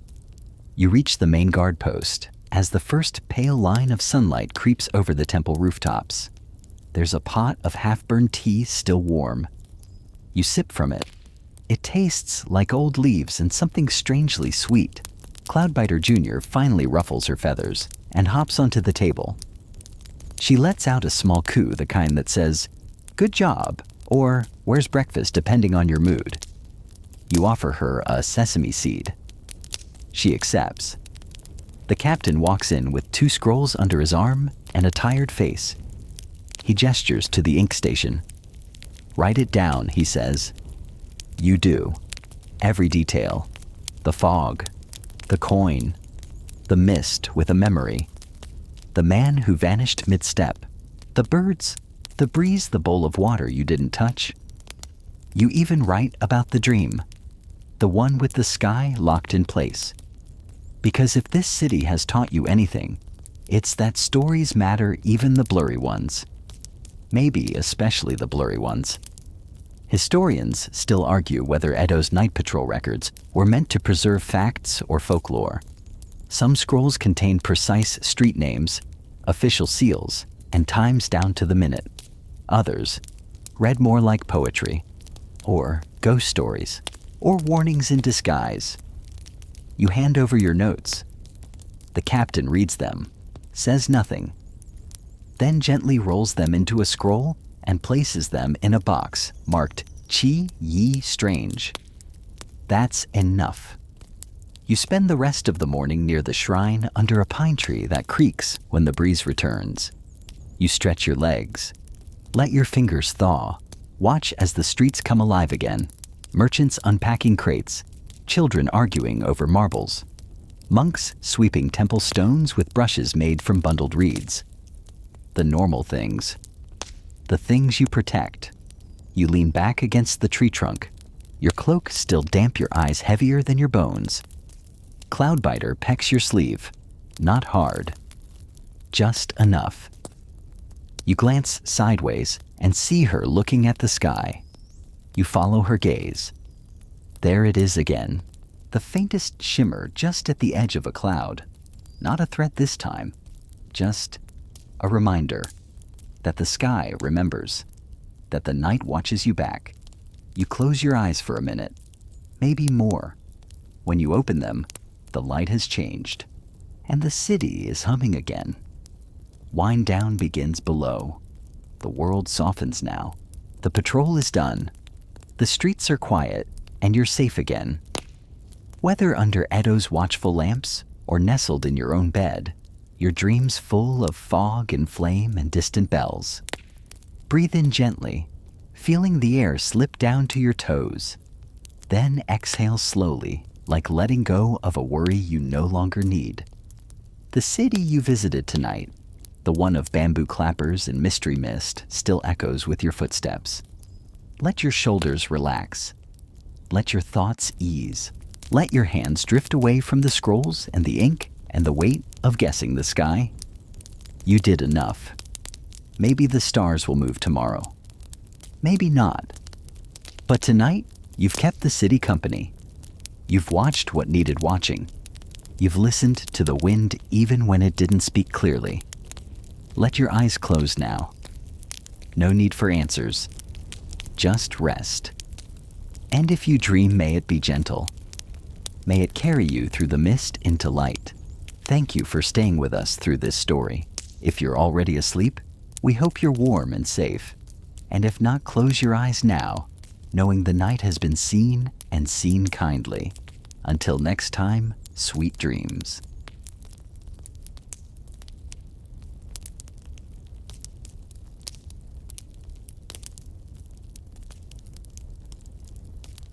You reach the main guard post as the first pale line of sunlight creeps over the temple rooftops. There's a pot of half-burned tea still warm. You sip from it. It tastes like old leaves and something strangely sweet. Cloudbiter Jr. finally ruffles her feathers and hops onto the table. She lets out a small coo, the kind that says, "Good job," or "Where's breakfast," depending on your mood. You offer her a sesame seed. She accepts. The captain walks in with 2 scrolls under his arm and a tired face. He gestures to the ink station. "Write it down," he says. You do. Every detail. The fog, the coin, the mist with a memory, the man who vanished mid-step, the birds, the breeze, the bowl of water you didn't touch. You even write about the dream, the one with the sky locked in place. Because if this city has taught you anything, it's that stories matter, even the blurry ones. Maybe especially the blurry ones. Historians still argue whether Edo's night patrol records were meant to preserve facts or folklore. Some scrolls contain precise street names, official seals, and times down to the minute. Others read more like poetry, or ghost stories, or warnings in disguise. You hand over your notes. The captain reads them, says nothing, then gently rolls them into a scroll and places them in a box marked Chi Yi Strange. That's enough. You spend the rest of the morning near the shrine under a pine tree that creaks when the breeze returns. You stretch your legs. Let your fingers thaw. Watch as the streets come alive again. Merchants unpacking crates. Children arguing over marbles. Monks sweeping temple stones with brushes made from bundled reeds. The normal things. The things you protect. You lean back against the tree trunk. Your cloak still damp, your eyes heavier than your bones. Cloudbiter pecks your sleeve. Not hard. Just enough. You glance sideways and see her looking at the sky. You follow her gaze. There it is again. The faintest shimmer just at the edge of a cloud. Not a threat this time. Just a reminder that the sky remembers, that the night watches you back. You close your eyes for a minute, maybe more. When you open them, the light has changed, and the city is humming again. Wind down begins below. The world softens now. The patrol is done. The streets are quiet, and you're safe again. Whether under Edo's watchful lamps or nestled in your own bed, your dreams full of fog and flame and distant bells. Breathe in gently, feeling the air slip down to your toes. Then exhale slowly, like letting go of a worry you no longer need. The city you visited tonight, the one of bamboo clappers and mystery mist, still echoes with your footsteps. Let your shoulders relax. Let your thoughts ease. Let your hands drift away from the scrolls and the ink and the weight of guessing the sky. You did enough. Maybe the stars will move tomorrow. Maybe not. But tonight, you've kept the city company. You've watched what needed watching. You've listened to the wind even when it didn't speak clearly. Let your eyes close now. No need for answers. Just rest. And if you dream, may it be gentle. May it carry you through the mist into light. Thank you for staying with us through this story. If you're already asleep, we hope you're warm and safe. And if not, close your eyes now, knowing the night has been seen and seen kindly. Until next time, sweet dreams.